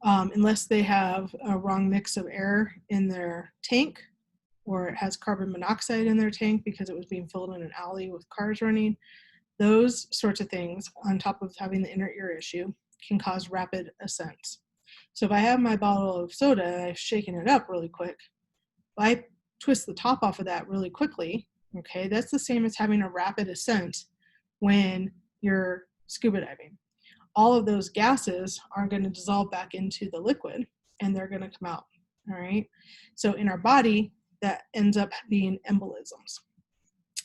unless they have a wrong mix of air in their tank, or it has carbon monoxide in their tank because it was being filled in an alley with cars running, Those sorts of things, on top of having the inner ear issue, can cause rapid ascents. So if I have my bottle of soda and I've shaken it up really quick, if I twist the top off of that really quickly, okay, that's the same as having a rapid ascent when you're scuba diving. All of those gases are going to dissolve back into the liquid and they're going to come out, all right? So in our body, that ends up being embolisms,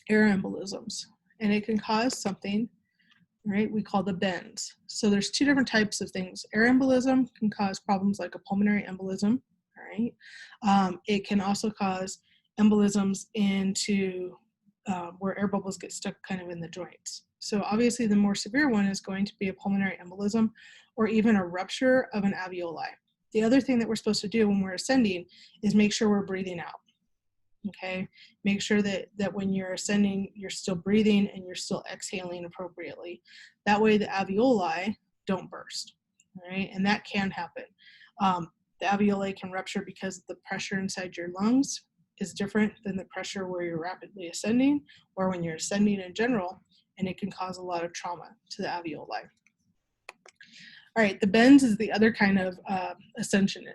air embolisms, and it can cause something, right, we call the bends. So there's two different types of things. Air embolism can cause problems like a pulmonary embolism, all right? It can also cause embolisms into where air bubbles get stuck kind of in the joints. So obviously the more severe one is going to be a pulmonary embolism or even a rupture of an alveoli. The other thing that we're supposed to do when we're ascending is make sure we're breathing out. Okay, make sure that when you're ascending, you're still breathing and you're still exhaling appropriately. That way the alveoli don't burst, all right? And that can happen. The alveoli can rupture because the pressure inside your lungs is different than the pressure where you're rapidly ascending or when you're ascending in general, and it can cause a lot of trauma to the alveoli. All right, the bends is the other kind of ascension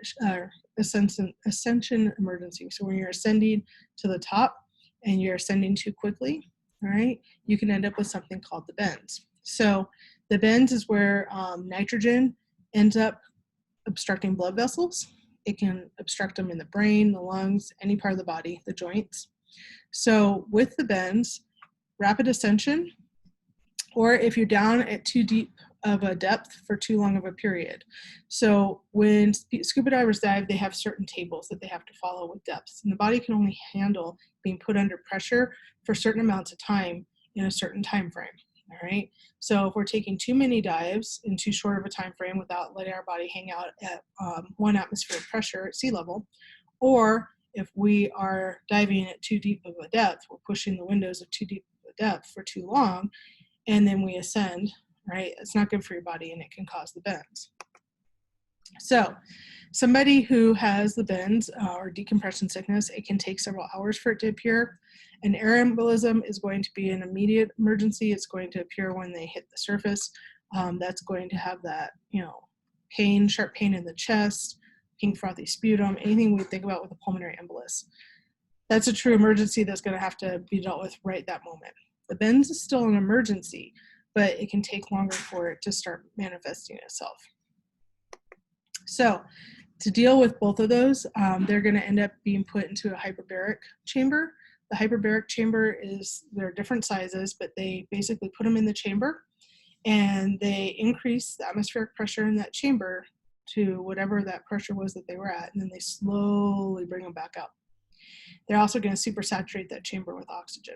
emergency. So when you're ascending to the top and you're ascending too quickly, all right, you can end up with something called the bends. So the bends is where nitrogen ends up obstructing blood vessels. It can obstruct them in the brain, the lungs, any part of the body, the joints. So with the bends, rapid ascension, or if you're down at too deep of a depth for too long of a period. So when scuba divers dive, they have certain tables that they have to follow with depths, and the body can only handle being put under pressure for certain amounts of time in a certain time frame. All right. So if we're taking too many dives in too short of a time frame without letting our body hang out at 1 atmospheric pressure at sea level, or if we are diving at too deep of a depth, we're pushing the windows of too deep of a depth for too long, and then we ascend, right? It's not good for your body and it can cause the bends. So somebody who has the bends or decompression sickness, it can take several hours for it to appear. An air embolism is going to be an immediate emergency. It's going to appear when they hit the surface. That's going to have that, pain, sharp pain in the chest, pink frothy sputum, anything we think about with a pulmonary embolus. That's a true emergency that's going to have to be dealt with right that moment. The bends is still an emergency, but it can take longer for it to start manifesting itself. So to deal with both of those, they're going to end up being put into a hyperbaric chamber. The hyperbaric chamber they're different sizes, but they basically put them in the chamber and they increase the atmospheric pressure in that chamber to whatever that pressure was that they were at, and then they slowly bring them back up. They're also going to supersaturate that chamber with oxygen.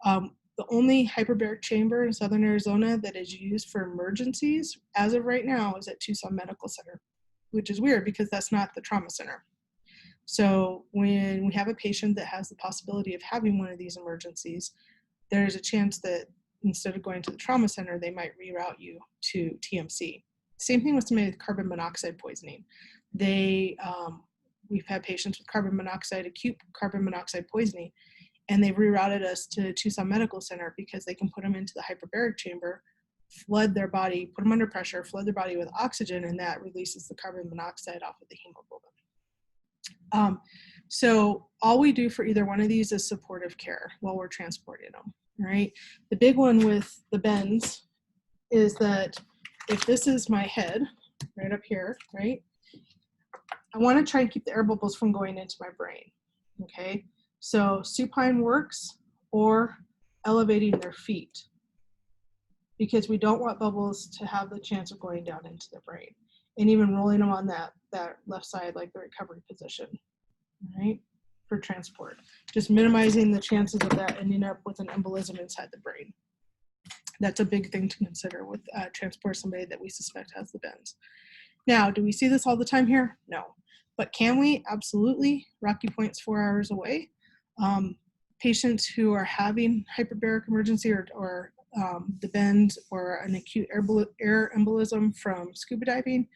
The only hyperbaric chamber in Southern Arizona that is used for emergencies as of right now is at Tucson Medical Center, which is weird because that's not the trauma center. So when we have a patient that has the possibility of having one of these emergencies, there's a chance that instead of going to the trauma center, they might reroute you to TMC. Same thing with somebody with carbon monoxide poisoning. We've had patients with acute carbon monoxide poisoning, and they've rerouted us to Tucson Medical Center because they can put them into the hyperbaric chamber, flood their body, put them under pressure, flood their body with oxygen, and that releases the carbon monoxide off of the hemoglobin. So all we do for either one of these is supportive care while we're transporting them, right? The big one with the bends is that if this is my head, right up here, right? I want to try and keep the air bubbles from going into my brain, okay? So supine works, or elevating their feet, because we don't want bubbles to have the chance of going down into the brain, and even rolling them on that left side, like the recovery position, right, for transport. Just minimizing the chances of that ending up with an embolism inside the brain. That's a big thing to consider with transport somebody that we suspect has the bends. Now, do we see this all the time here? No. But can we? Absolutely. Rocky Point's 4 hours away. Patients who are having hyperbaric emergency or the bend or an acute air embolism from scuba diving,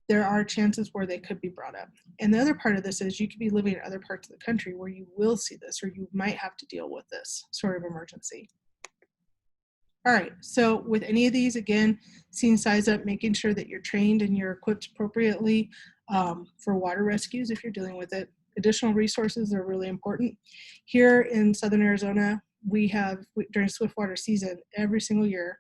there are chances where they could be brought up. And the other part of this is you could be living in other parts of the country where you will see this, or you might have to deal with this sort of emergency. All right, so with any of these, again, seeing size up, making sure that you're trained and you're equipped appropriately for water rescues if you're dealing with it. Additional resources are really important. Here in Southern Arizona, we have, during swiftwater season, every single year,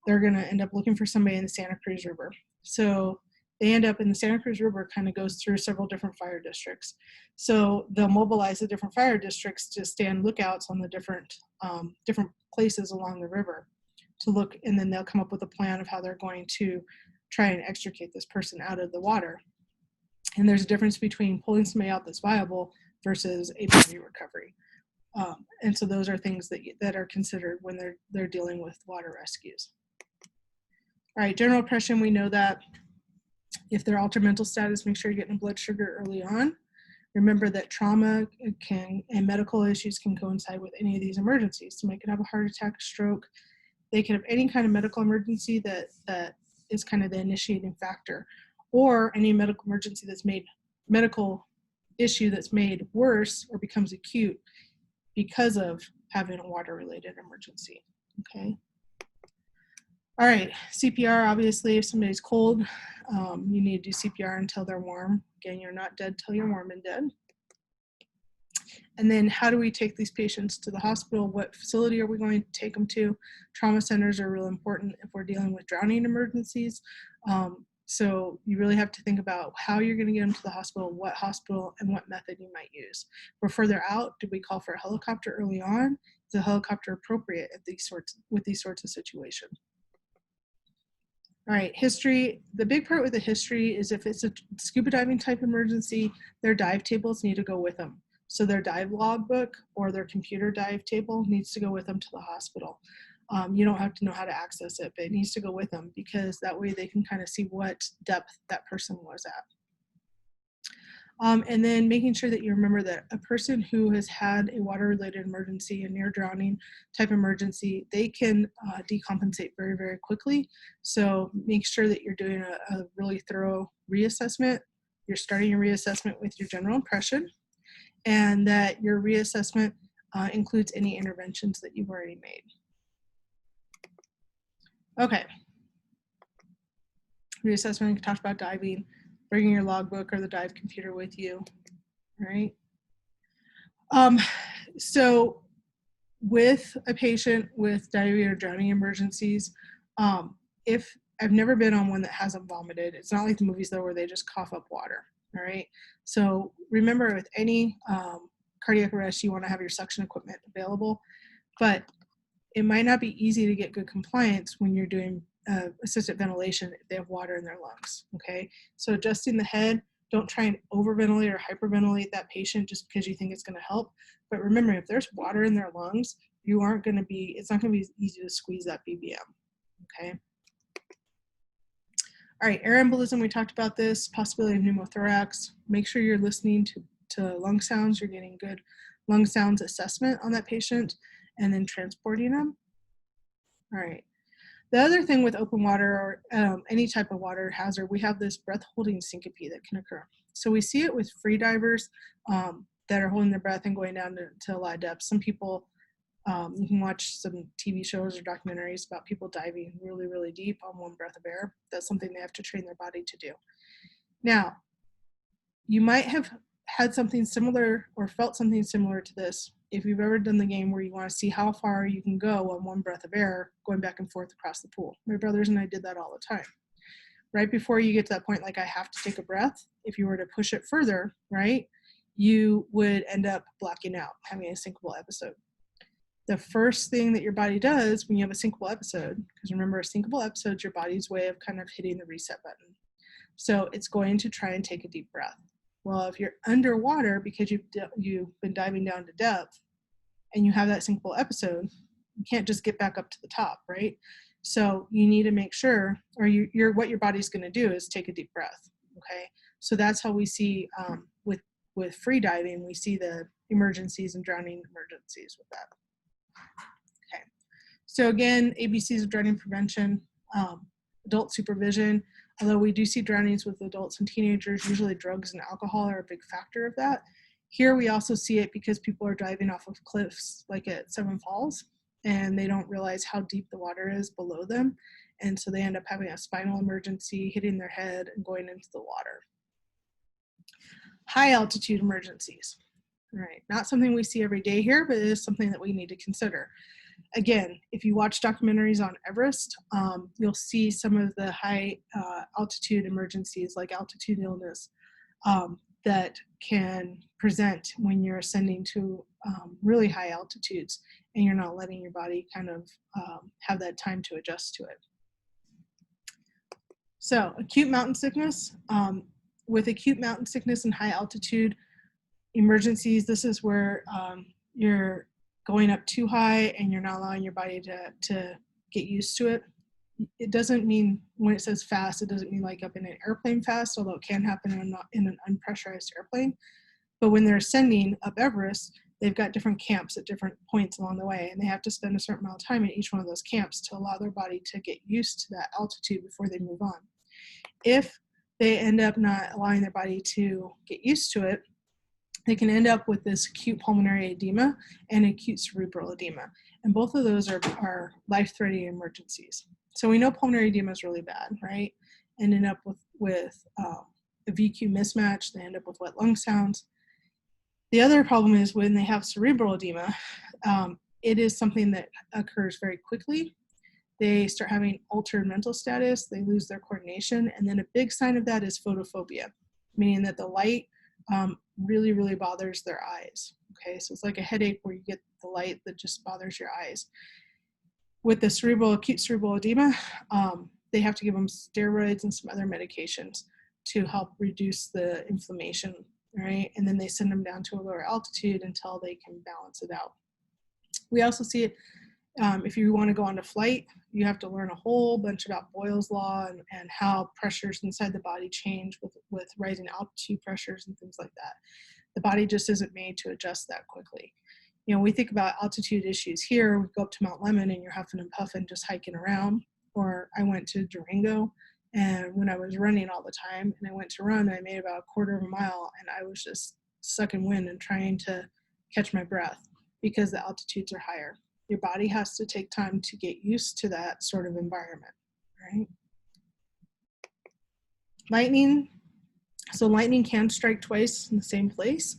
they're gonna end up looking for somebody in the Santa Cruz River. So they end up in the Santa Cruz River, kind of goes through several different fire districts. So they'll mobilize the different fire districts to stand lookouts on the different places along the river to look, and then they'll come up with a plan of how they're going to try and extricate this person out of the water. And there's a difference between pulling somebody out that's viable versus a body recovery. And so those are things that are considered when they're dealing with water rescues. All right, general oppression, we know that if they're altered mental status, make sure you're getting blood sugar early on. Remember that trauma and medical issues can coincide with any of these emergencies. Somebody could have a heart attack, a stroke. They could have any kind of medical emergency that is kind of the initiating factor, or any medical emergency medical issue that's made worse or becomes acute because of having a water-related emergency, okay? All right, CPR, obviously, if somebody's cold, you need to do CPR until they're warm. Again, you're not dead till you're warm and dead. And then how do we take these patients to the hospital? What facility are we going to take them to? Trauma centers are really important if we're dealing with drowning emergencies. So you really have to think about how you're going to get them to the hospital, and what method you might use. If we're further out, do we call for a helicopter early on? Is a helicopter appropriate with these sorts of situations? All right, history. The big part with the history is if it's a scuba diving type emergency, their dive tables need to go with them. So their dive logbook or their computer dive table needs to go with them to the hospital. You don't have to know how to access it, but it needs to go with them because that way they can kind of see what depth that person was at. And then making sure that you remember that a person who has had a water-related emergency, a near drowning type emergency, they can decompensate very, very quickly. So make sure that you're doing a really thorough reassessment. You're starting your reassessment with your general impression, and that your reassessment includes any interventions that you've already made. Okay. Reassessment, we talked about diving, bringing your logbook or the dive computer with you, right? So with a patient with diarrhea or drowning emergencies, if I've never been on one that hasn't vomited, it's not like the movies though where they just cough up water, all right? So remember with any cardiac arrest, you want to have your suction equipment available, but it might not be easy to get good compliance when you're doing assisted ventilation if they have water in their lungs, okay? So adjusting the head, don't try and overventilate or hyperventilate that patient just because you think it's gonna help. But remember, if there's water in their lungs, it's not gonna be easy to squeeze that BBM, okay? All right, air embolism, we talked about this, possibility of pneumothorax. Make sure you're listening to lung sounds, you're getting good lung sounds assessment on that patient, and then transporting them. All right. The other thing with open water or any type of water hazard, we have this breath holding syncope that can occur. So we see it with free divers that are holding their breath and going down to a lot of depth. Some people, you can watch some TV shows or documentaries about people diving really, really deep on one breath of air. That's something they have to train their body to do. Now, you might have had something similar or felt something similar to this if you've ever done the game where you want to see how far you can go on one breath of air going back and forth across the pool. My brothers and I did that all the time. Right before you get to that point, like I have to take a breath, if you were to push it further, right, you would end up blacking out, having a syncopal episode. The first thing that your body does when you have a syncopal episode, because remember, a syncopal episode is your body's way of kind of hitting the reset button. So it's going to try and take a deep breath. Well, if you're underwater because you've been diving down to depth and you have that syncopal episode, you can't just get back up to the top, right? So you need to make sure, or what your body's going to do is take a deep breath, okay? So that's how we see with free diving, we see the emergencies and drowning emergencies with that. Okay. So again, ABCs of drowning prevention, adult supervision. Although we do see drownings with adults and teenagers, usually drugs and alcohol are a big factor of that. Here we also see it because people are diving off of cliffs, like at Seven Falls. and they don't realize how deep the water is below them. And so they end up having a spinal emergency, hitting their head and going into the water. High altitude emergencies. All right, not something we see every day here, but it is something that we need to consider. Again, if you watch documentaries on Everest, you'll see some of the high altitude emergencies like altitude illness that can present when you're ascending to really high altitudes and you're not letting your body kind of have that time to adjust to it. So acute mountain sickness. With acute mountain sickness and high altitude emergencies, this is where you're going up too high and you're not allowing your body to get used to it. It doesn't mean, when it says fast, it doesn't mean like up in an airplane fast, although it can happen in an unpressurized airplane. But when they're ascending up Everest, they've got different camps at different points along the way, and they have to spend a certain amount of time in each one of those camps to allow their body to get used to that altitude before they move on. If they end up not allowing their body to get used to it, they can end up with this acute pulmonary edema and acute cerebral edema. And both of those are life-threatening emergencies. So we know pulmonary edema is really bad, right? And end up with a VQ mismatch. They end up with wet lung sounds. The other problem is when they have cerebral edema, it is something that occurs very quickly. They start having altered mental status, they lose their coordination, and then a big sign of that is photophobia, meaning that the light really, really bothers their eyes. Okay, so it's like a headache where you get the light that just bothers your eyes. With the acute cerebral edema, they have to give them steroids and some other medications to help reduce the inflammation, right? And then they send them down to a lower altitude until they can balance it out. We also see it if you want to go on a flight, you have to learn a whole bunch about Boyle's law and how pressures inside the body change with rising altitude pressures and things like that. The body just isn't made to adjust that quickly. You know, we think about altitude issues here. We go up to Mount Lemmon and you're huffing and puffing, just hiking around. Or I went to Durango, and when I was running all the time, and I went to run, I made about a quarter of a mile, and I was just sucking wind and trying to catch my breath because the altitudes are higher. Your body has to take time to get used to that sort of environment, right? Lightning. So lightning can strike twice in the same place.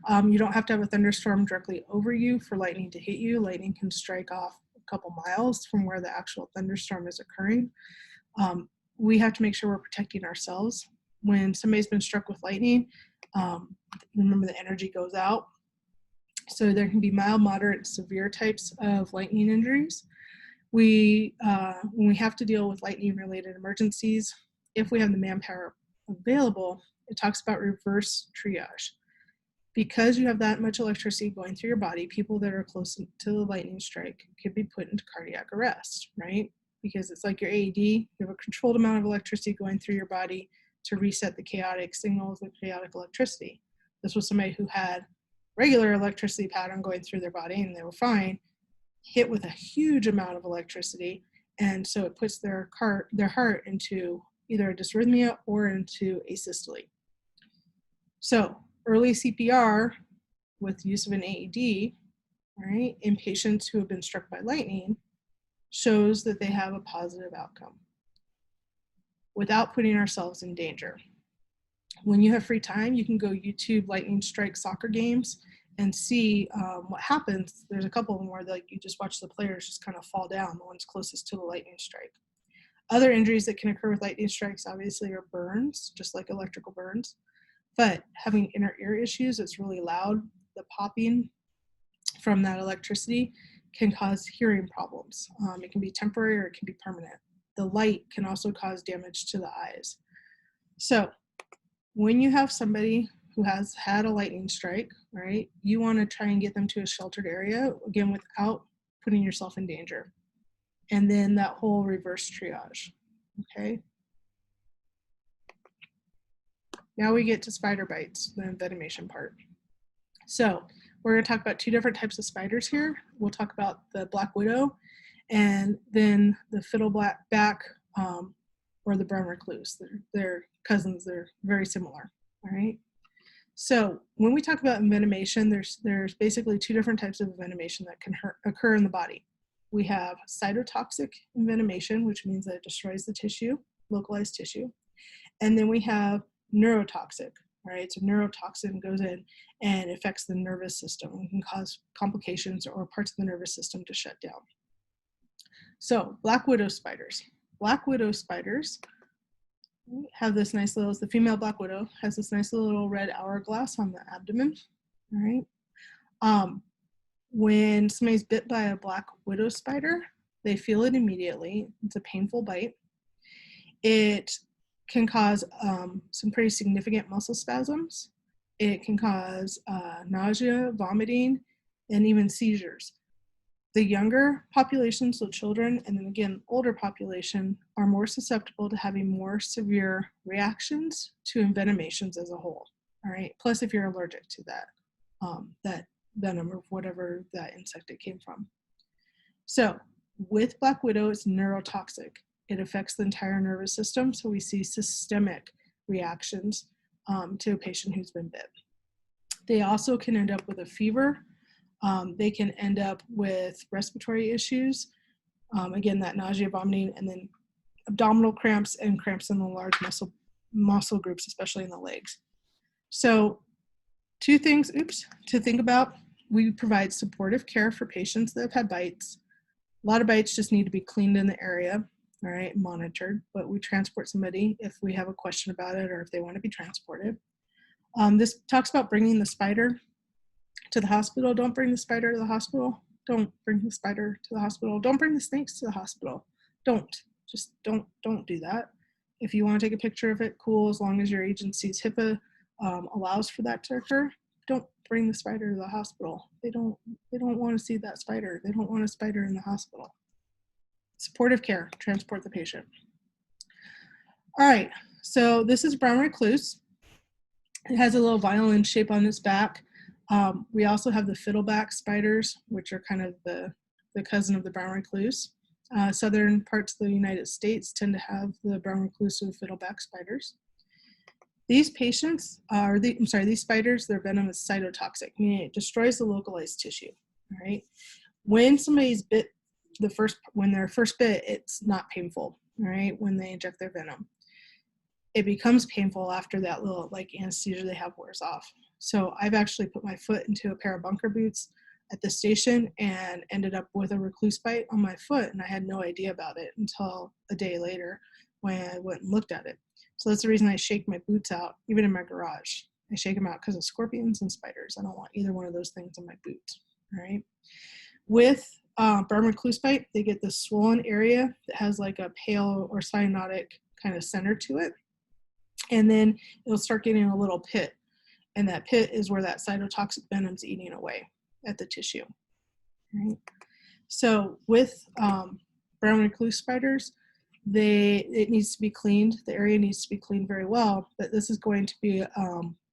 You don't have to have a thunderstorm directly over you for lightning to hit you. Lightning can strike off a couple miles from where the actual thunderstorm is occurring. We have to make sure we're protecting ourselves. When somebody's been struck with lightning, remember the energy goes out. So there can be mild, moderate, and severe types of lightning injuries. When we have to deal with lightning-related emergencies, if we have the manpower available, it talks about reverse triage. Because you have that much electricity going through your body, people that are close to the lightning strike could be put into cardiac arrest, right? Because it's like your AED, you have a controlled amount of electricity going through your body to reset the chaotic signals, the chaotic electricity. This was somebody who had regular electricity pattern going through their body and they were fine, hit with a huge amount of electricity, and so it puts their heart into either a dysrhythmia or into asystole. So early CPR with use of an AED, right, in patients who have been struck by lightning shows that they have a positive outcome without putting ourselves in danger. When you have free time, you can go YouTube lightning strike soccer games and see what happens. There's a couple of them where you just watch the players just kind of fall down, the ones closest to the lightning strike. Other injuries that can occur with lightning strikes obviously are burns, just like electrical burns. But having inner ear issues, it's really loud. The popping from that electricity can cause hearing problems. It can be temporary or it can be permanent. The light can also cause damage to the eyes. So when you have somebody who has had a lightning strike, right, you want to try and get them to a sheltered area, again, without putting yourself in danger. And then that whole reverse triage, okay? Now we get to spider bites, the envenomation part. So we're going to talk about two different types of spiders here. We'll talk about the black widow and then the fiddleback or the brown recluse. They're cousins, they're very similar, all right? So when we talk about envenomation, there's basically two different types of envenomation that can occur in the body. We have cytotoxic envenomation, which means that it destroys the tissue, localized tissue. And then we have neurotoxic, right? So neurotoxin goes in and affects the nervous system and can cause complications or parts of the nervous system to shut down. So black widow spiders. Black widow spiders have this nice little, the female black widow has this nice little red hourglass on the abdomen, all right? When somebody's bit by a black widow spider, they feel it immediately. It's a painful bite. It can cause some pretty significant muscle spasms. It can cause nausea, vomiting, and even seizures. The younger population, so children, and then again, older population, are more susceptible to having more severe reactions to envenomations as a whole, all right? Plus, if you're allergic to that venom or whatever that insect it came from. So with black widow, it's neurotoxic. It affects the entire nervous system, so we see systemic reactions to a patient who's been bit. They also can end up with a fever. They can end up with respiratory issues. Again, that nausea, vomiting, and then abdominal cramps and cramps in the large muscle groups, especially in the legs. So two things, to think about. We provide supportive care for patients that have had bites. A lot of bites just need to be cleaned in the area, all right, monitored, but we transport somebody if we have a question about it or if they want to be transported. This talks about bringing the spider to the hospital. Don't bring the spider to the hospital. Don't bring the spider to the hospital. Don't bring the snakes to the hospital. Just don't do that. If you want to take a picture of it, cool, as long as your agency's HIPAA allows for that to occur. Don't bring the spider to the hospital. They don't want to see that spider. They don't want a spider in the hospital. Supportive care, transport the patient. All right, so this is brown recluse. It has a little violin shape on its back. We also have the fiddleback spiders, which are kind of the cousin of the brown recluse. Southern parts of the United States tend to have the brown recluse or fiddleback spiders. These these spiders, their venom is cytotoxic, meaning it destroys the localized tissue, all right? When somebody's bit, when they're first bit, it's not painful, all right, when they inject their venom. It becomes painful after that little anesthesia they have wears off. So I've actually put my foot into a pair of bunker boots at the station and ended up with a recluse bite on my foot, and I had no idea about it until a day later when I went and looked at it. So that's the reason I shake my boots out, even in my garage. I shake them out because of scorpions and spiders. I don't want either one of those things on my boots, all right? With brown recluse bite, they get this swollen area that has like a pale or cyanotic kind of center to it. And then it'll start getting a little pit. And that pit is where that cytotoxic venom's eating away at the tissue. Right? So with brown recluse spiders, it needs to be cleaned. The area needs to be cleaned very well, but this is going to be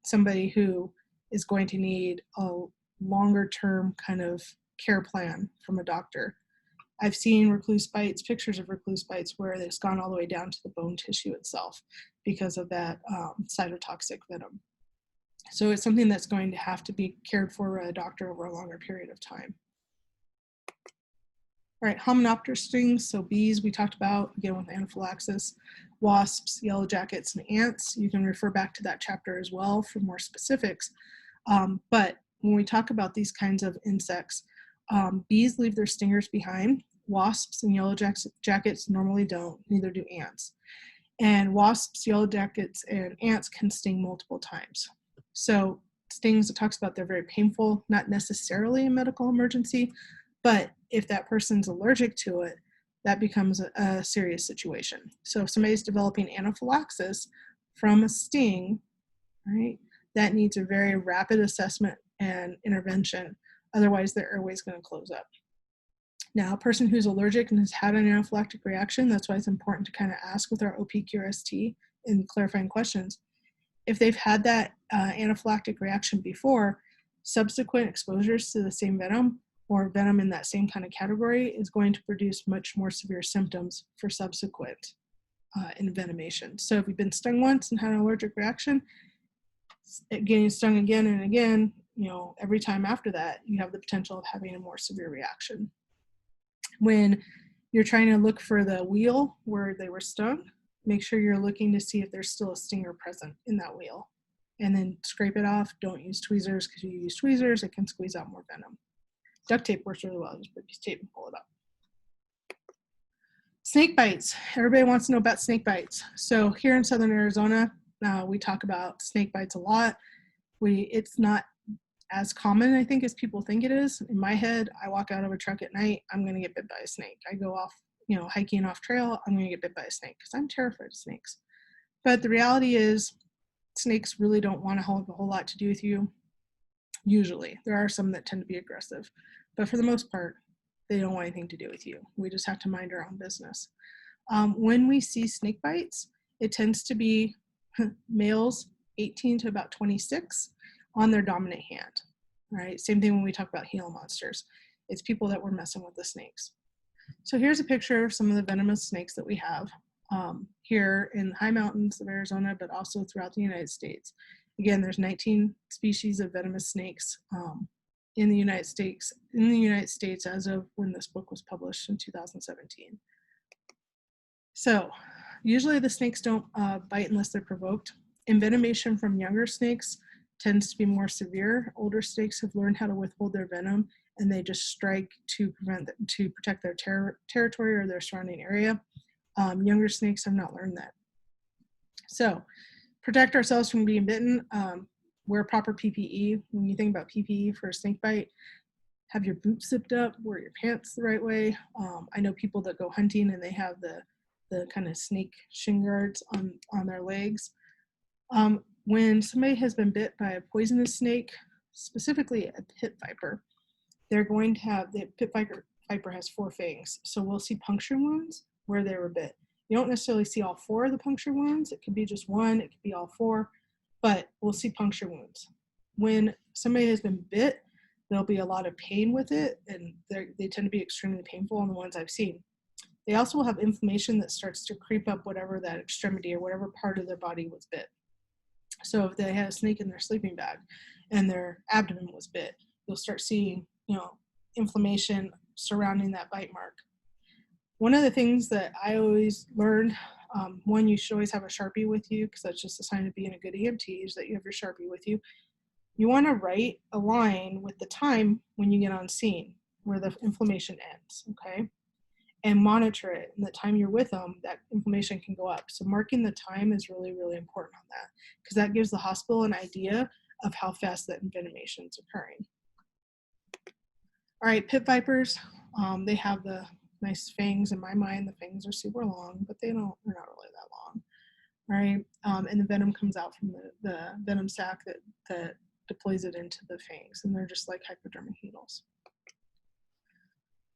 somebody who is going to need a longer term kind of care plan from a doctor. I've seen recluse bites, pictures of recluse bites where it's gone all the way down to the bone tissue itself because of that cytotoxic venom. So it's something that's going to have to be cared for by a doctor over a longer period of time. All right, Hymenoptera stings, so bees we talked about, again with anaphylaxis, wasps, yellow jackets, and ants. You can refer back to that chapter as well for more specifics. But when we talk about these kinds of insects, bees leave their stingers behind. Wasps and yellow jackets normally don't, neither do ants. And wasps, yellow jackets, and ants can sting multiple times. So stings, it talks about they're very painful, not necessarily a medical emergency, but if that person's allergic to it, that becomes a serious situation. So if somebody's developing anaphylaxis from a sting, right, that needs a very rapid assessment and intervention. Otherwise, their airway is going to close up. Now, a person who's allergic and has had an anaphylactic reaction, that's why it's important to kind of ask with our OPQRST in clarifying questions. If they've had that anaphylactic reaction before, subsequent exposures to the same venom or venom in that same kind of category is going to produce much more severe symptoms for subsequent envenomation. So if you've been stung once and had an allergic reaction, getting stung again and again, every time after that, you have the potential of having a more severe reaction. When you're trying to look for the wheel where they were stung, make sure you're looking to see if there's still a stinger present in that wheel. And then scrape it off. Don't use tweezers, because if you use tweezers, it can squeeze out more venom. Duct tape works really well. Just put a piece of tape and pull it up. Snake bites. Everybody wants to know about snake bites. So here in Southern Arizona, we talk about snake bites a lot. It's not as common, I think, as people think it is. In my head, I walk out of a truck at night, I'm going to get bit by a snake. I go off, hiking off trail, I'm going to get bit by a snake because I'm terrified of snakes. But the reality is, snakes really don't want to have a whole lot to do with you. Usually, there are some that tend to be aggressive, but for the most part, they don't want anything to do with you. We just have to mind our own business. When we see snake bites, it tends to be males 18 to about 26 on their dominant hand, right? Same thing when we talk about Gila monsters. It's people that were messing with the snakes. So here's a picture of some of the venomous snakes that we have here in the high mountains of Arizona, but also throughout the United States. Again, there's 19 species of venomous snakes in the United States as of when this book was published in 2017. So usually the snakes don't bite unless they're provoked. Envenomation from younger snakes tends to be more severe. Older snakes have learned how to withhold their venom, and they just strike to protect their territory or their surrounding area. Younger snakes have not learned that. So protect ourselves from being bitten. Wear proper PPE. When you think about PPE for a snake bite, have your boots zipped up, wear your pants the right way. I know people that go hunting and they have the kind of snake shin guards on their legs. When somebody has been bit by a poisonous snake, specifically a pit viper, they're going to have, the pit viper has 4 fangs. So we'll see puncture wounds where they were bit. You don't necessarily see all 4 of the puncture wounds. It could be just 1, it could be all 4, but we'll see puncture wounds. When somebody has been bit, there'll be a lot of pain with it, and they tend to be extremely painful on the ones I've seen. They also will have inflammation that starts to creep up whatever that extremity or whatever part of their body was bit. So if they had a snake in their sleeping bag and their abdomen was bit, you'll start seeing, inflammation surrounding that bite mark. One of the things that I always learned, one, you should always have a Sharpie with you, because that's just a sign of being a good EMT, is that you have your Sharpie with you. You want to write a line with the time when you get on scene where the inflammation ends, okay? And monitor it. And the time you're with them, that inflammation can go up. So marking the time is really, really important on that, because that gives the hospital an idea of how fast that envenomation is occurring. All right, pit vipers, they have the nice fangs. In my mind, the fangs are super long, but they're not really that long. All right, and the venom comes out from the venom sac that deploys it into the fangs, and they're just like hypodermic needles.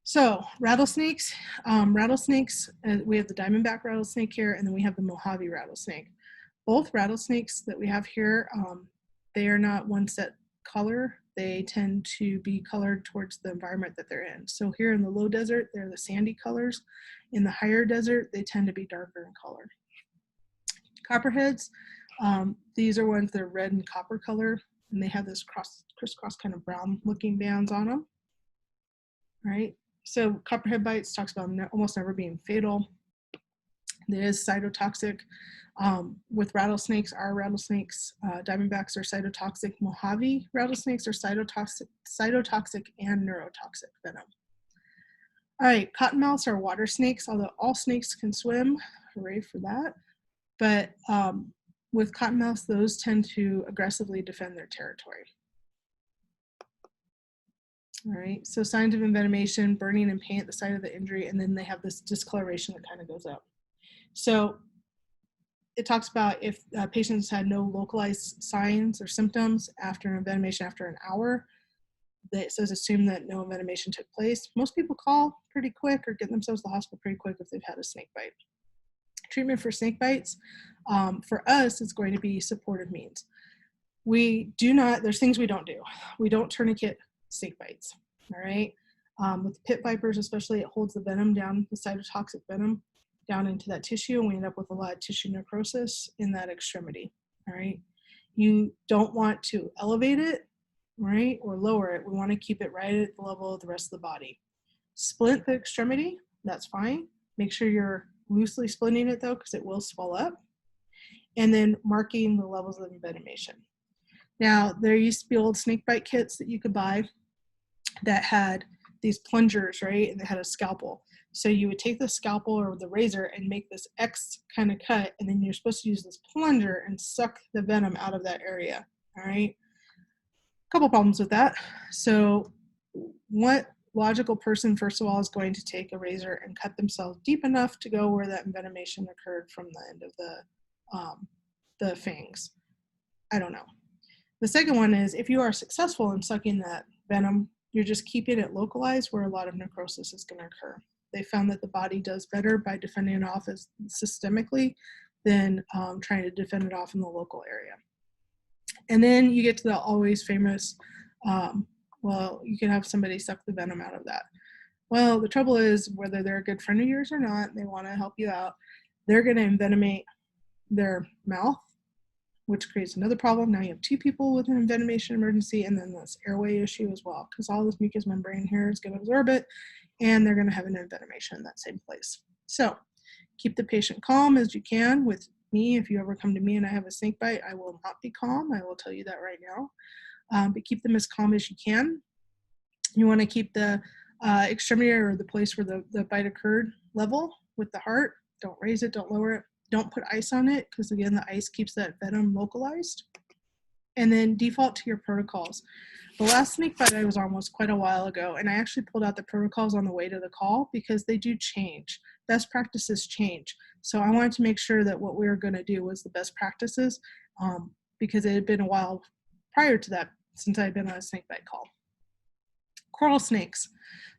So rattlesnakes, we have the diamondback rattlesnake here, and then we have the Mojave rattlesnake. Both rattlesnakes that we have here, they are not one set color. They tend to be colored towards the environment that they're in. So here in the low desert, they're the sandy colors. In the higher desert, they tend to be darker in color. Copperheads, these are ones that are red and copper color, and they have this crisscross kind of brown looking bands on them. All right. So copperhead bites talks about almost never being fatal. It is cytotoxic. With rattlesnakes, our rattlesnakes, diamondbacks are cytotoxic. Mojave rattlesnakes are cytotoxic and neurotoxic venom. All right, cottonmouths are water snakes, although all snakes can swim. Hooray for that. But with cottonmouths, those tend to aggressively defend their territory. All right, so signs of envenomation, burning and pain at the site of the injury, and then they have this discoloration that kind of goes up. So it talks about if patients had no localized signs or symptoms after an envenomation after an hour, it says assume that no envenomation took place. Most people call pretty quick or get themselves to the hospital pretty quick if they've had a snake bite. Treatment for snake bites, for us, it's going to be supportive means. There's things we don't do. We don't tourniquet snake bites, all right? With pit vipers especially, it holds the venom down, the cytotoxic venom, down into that tissue, and we end up with a lot of tissue necrosis in that extremity, all right? You don't want to elevate it, right, or lower it. We want to keep it right at the level of the rest of the body. Splint the extremity, that's fine. Make sure you're loosely splinting it though, because it will swell up. And then marking the levels of envenomation. Now, there used to be old snake bite kits that you could buy that had these plungers, right? And they had a scalpel. So you would take the scalpel or the razor and make this X kind of cut, and then you're supposed to use this plunger and suck the venom out of that area, all right? A couple problems with that. So what logical person, first of all, is going to take a razor and cut themselves deep enough to go where that envenomation occurred from the end of the fangs? I don't know. The second one is, if you are successful in sucking that venom, you're just keeping it localized where a lot of necrosis is going to occur. They found that the body does better by defending it off as systemically than trying to defend it off in the local area. And then you get to the always famous, well, you can have somebody suck the venom out of that. Well, the trouble is, whether they're a good friend of yours or not, they want to help you out, they're going to envenomate their mouth, which creates another problem. Now you have two people with an envenomation emergency, and then this airway issue as well, because all this mucous membrane here is going to absorb it, and they're going to have an envenomation in that same place. So keep the patient calm as you can. With me, if you ever come to me and I have a snake bite, I will not be calm. I will tell you that right now. But keep them as calm as you can. You want to keep the extremity or the place where the bite occurred level with the heart. Don't raise it, don't lower it. Don't put ice on it, because again, the ice keeps that venom localized. And then default to your protocols. The last snake bite I was on was quite a while ago, and I actually pulled out the protocols on the way to the call because they do change. Best practices change. So I wanted to make sure that what we were going to do was the best practices, because it had been a while prior to that since I had been on a snake bite call. Coral snakes.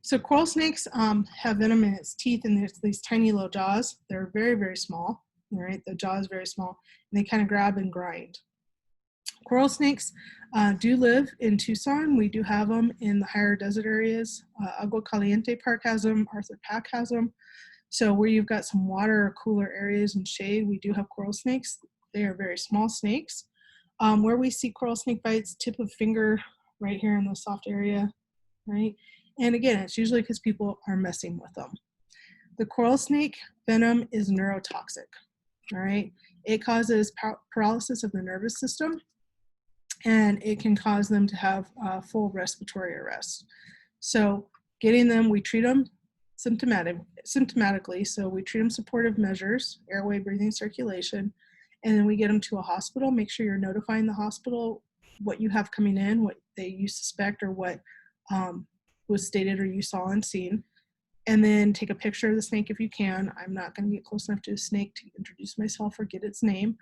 So coral snakes have venom in its teeth, and there's these tiny little jaws. They're very, very small. All right, the jaw is very small, and they kind of grab and grind. Coral snakes do live in Tucson. We do have them in the higher desert areas. Agua Caliente Park has them. Arthur Pack has them. So where you've got some water or cooler areas and shade, we do have coral snakes. They are very small snakes. Where we see coral snake bites, tip of finger right here in the soft area, right? And again, it's usually because people are messing with them. The coral snake venom is neurotoxic, all right? It causes paralysis of the nervous system, and it can cause them to have full respiratory arrest. So getting them, we treat them symptomatically. So we treat them supportive measures, airway, breathing, circulation, and then we get them to a hospital. Make sure you're notifying the hospital what you have coming in, what you suspect, or what was stated or you saw and seen. And then take a picture of the snake if you can. I'm not going to get close enough to a snake to introduce myself or get its name,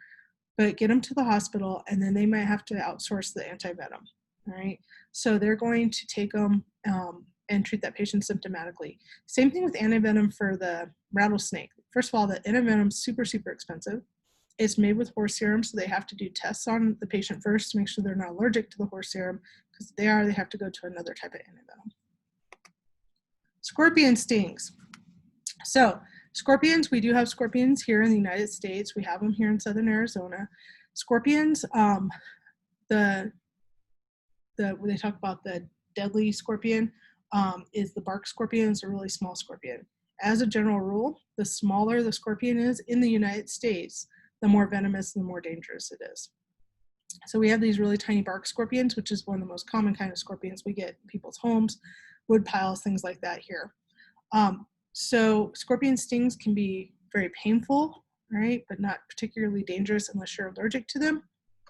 but get them to the hospital, and then they might have to outsource the antivenom. All right. So they're going to take them and treat that patient symptomatically. Same thing with antivenom for the rattlesnake. First of all, the antivenom is super, super expensive. It's made with horse serum, so they have to do tests on the patient first to make sure they're not allergic to the horse serum, because if they are, they have to go to another type of antivenom. Scorpion stings. So scorpions, we do have scorpions here in the United States. We have them here in southern Arizona. Scorpions, they talk about the deadly scorpion, is the bark scorpion. It's a really small scorpion. As a general rule, the smaller the scorpion is in the United States, the more venomous and the more dangerous it is. So we have these really tiny bark scorpions, which is one of the most common kind of scorpions we get in people's homes, wood piles, things like that here. So scorpion stings can be very painful, right, but not particularly dangerous unless you're allergic to them,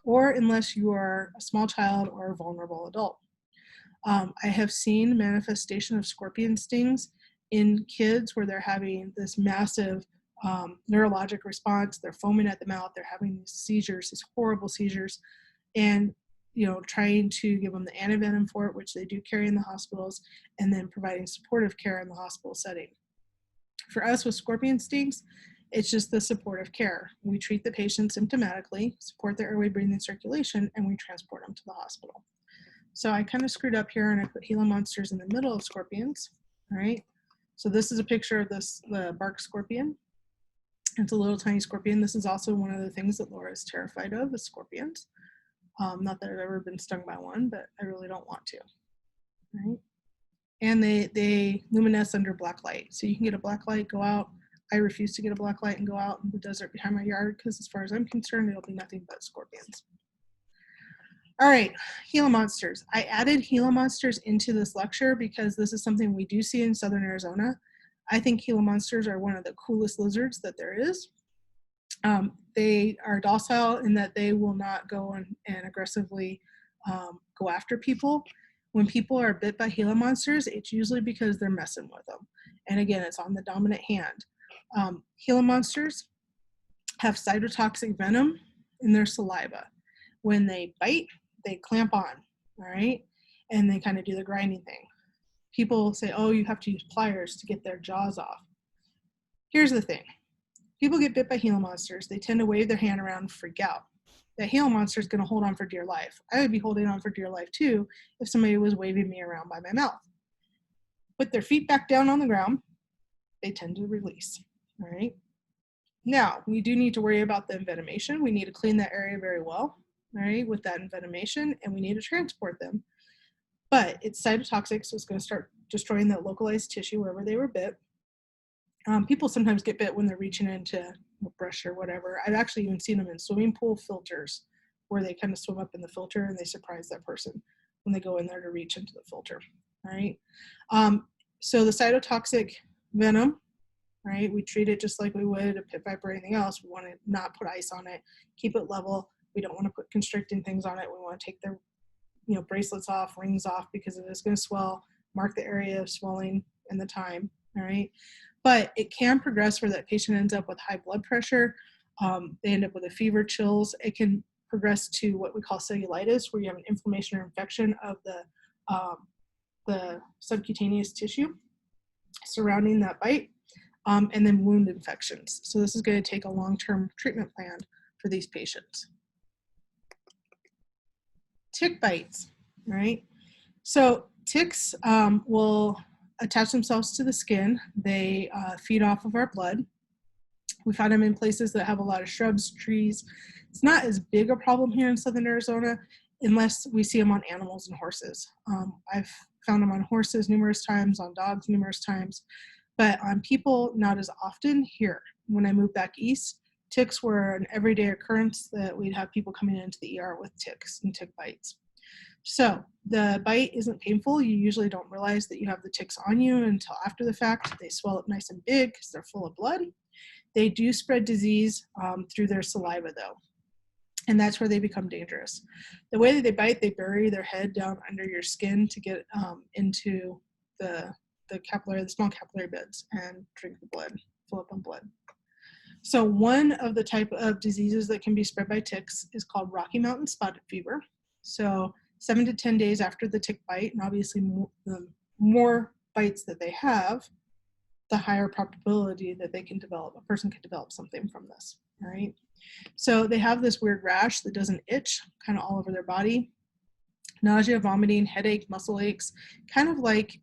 or unless you are a small child or a vulnerable adult. I have seen manifestation of scorpion stings in kids where they're having this massive neurologic response. They're foaming at the mouth. They're having these seizures, these horrible seizures, and trying to give them the antivenom for it, which they do carry in the hospitals, and then providing supportive care in the hospital setting. For us with scorpion stings, it's just the supportive care. We treat the patient symptomatically, support their airway, breathing, circulation, and we transport them to the hospital. So I kind of screwed up here and I put Gila monsters in the middle of scorpions, all right? So this is a picture of the bark scorpion. It's a little tiny scorpion. This is also one of the things that Laura is terrified of, is scorpions. Not that I've ever been stung by one, but I really don't want to, right? and they luminesce under black light. So you can get a black light, go out. I refuse to get a black light and go out in the desert behind my yard because as far as I'm concerned, it'll be nothing but scorpions. All right, Gila monsters. I added Gila monsters into this lecture because this is something we do see in southern Arizona. I think Gila monsters are one of the coolest lizards that there is. They are docile in that they will not go and aggressively go after people. When people are bit by Gila monsters, it's usually because they're messing with them. And again, it's on the dominant hand. Gila monsters have cytotoxic venom in their saliva. When they bite, they clamp on, all right? And they kind of do the grinding thing. People say, oh, you have to use pliers to get their jaws off. Here's the thing. People get bit by Gila monsters. They tend to wave their hand around and freak out. That Gila monster is going to hold on for dear life. I would be holding on for dear life too if somebody was waving me around by my mouth. Put their feet back down on the ground, they tend to release, all right? Now, we do need to worry about the envenomation. We need to clean that area very well, all right, with that envenomation, and we need to transport them. But it's cytotoxic, so it's going to start destroying that localized tissue wherever they were bit. People sometimes get bit when they're reaching into a brush or whatever. I've actually even seen them in swimming pool filters where they kind of swim up in the filter and they surprise that person when they go in there to reach into the filter, all right? So the cytotoxic venom, right, we treat it just like we would a pit viper or anything else. We want to not put ice on it, keep it level. We don't want to put constricting things on it. We want to take their bracelets off, rings off, because it is going to swell, mark the area of swelling and the time, all right? But it can progress where that patient ends up with high blood pressure. They end up with a fever, chills. It can progress to what we call cellulitis, where you have an inflammation or infection of the subcutaneous tissue surrounding that bite, and then wound infections. So this is going to take a long-term treatment plan for these patients. Tick bites, right? So ticks will attach themselves to the skin. They feed off of our blood. We find them in places that have a lot of shrubs, trees. It's not as big a problem here in southern Arizona unless we see them on animals and horses. I've found them on horses numerous times, on dogs numerous times, but on people not as often here. When I moved back east, ticks were an everyday occurrence that we'd have people coming into the ER with ticks and tick bites. So the bite isn't painful. You usually don't realize that you have the ticks on you until after the fact. They swell up nice and big because they're full of blood. They do spread disease through their saliva though, and that's where they become dangerous. The way that they bite, they bury their head down under your skin to get into the small capillary beds and drink the blood, fill up on blood. So one of the type of diseases that can be spread by ticks is called Rocky Mountain spotted fever. So 7 to 10 days after the tick bite, and obviously the more bites that they have, the higher probability that they can develop, a person can develop something from this, all right? So they have this weird rash that doesn't itch, kind of all over their body. Nausea, vomiting, headache, muscle aches, kind of like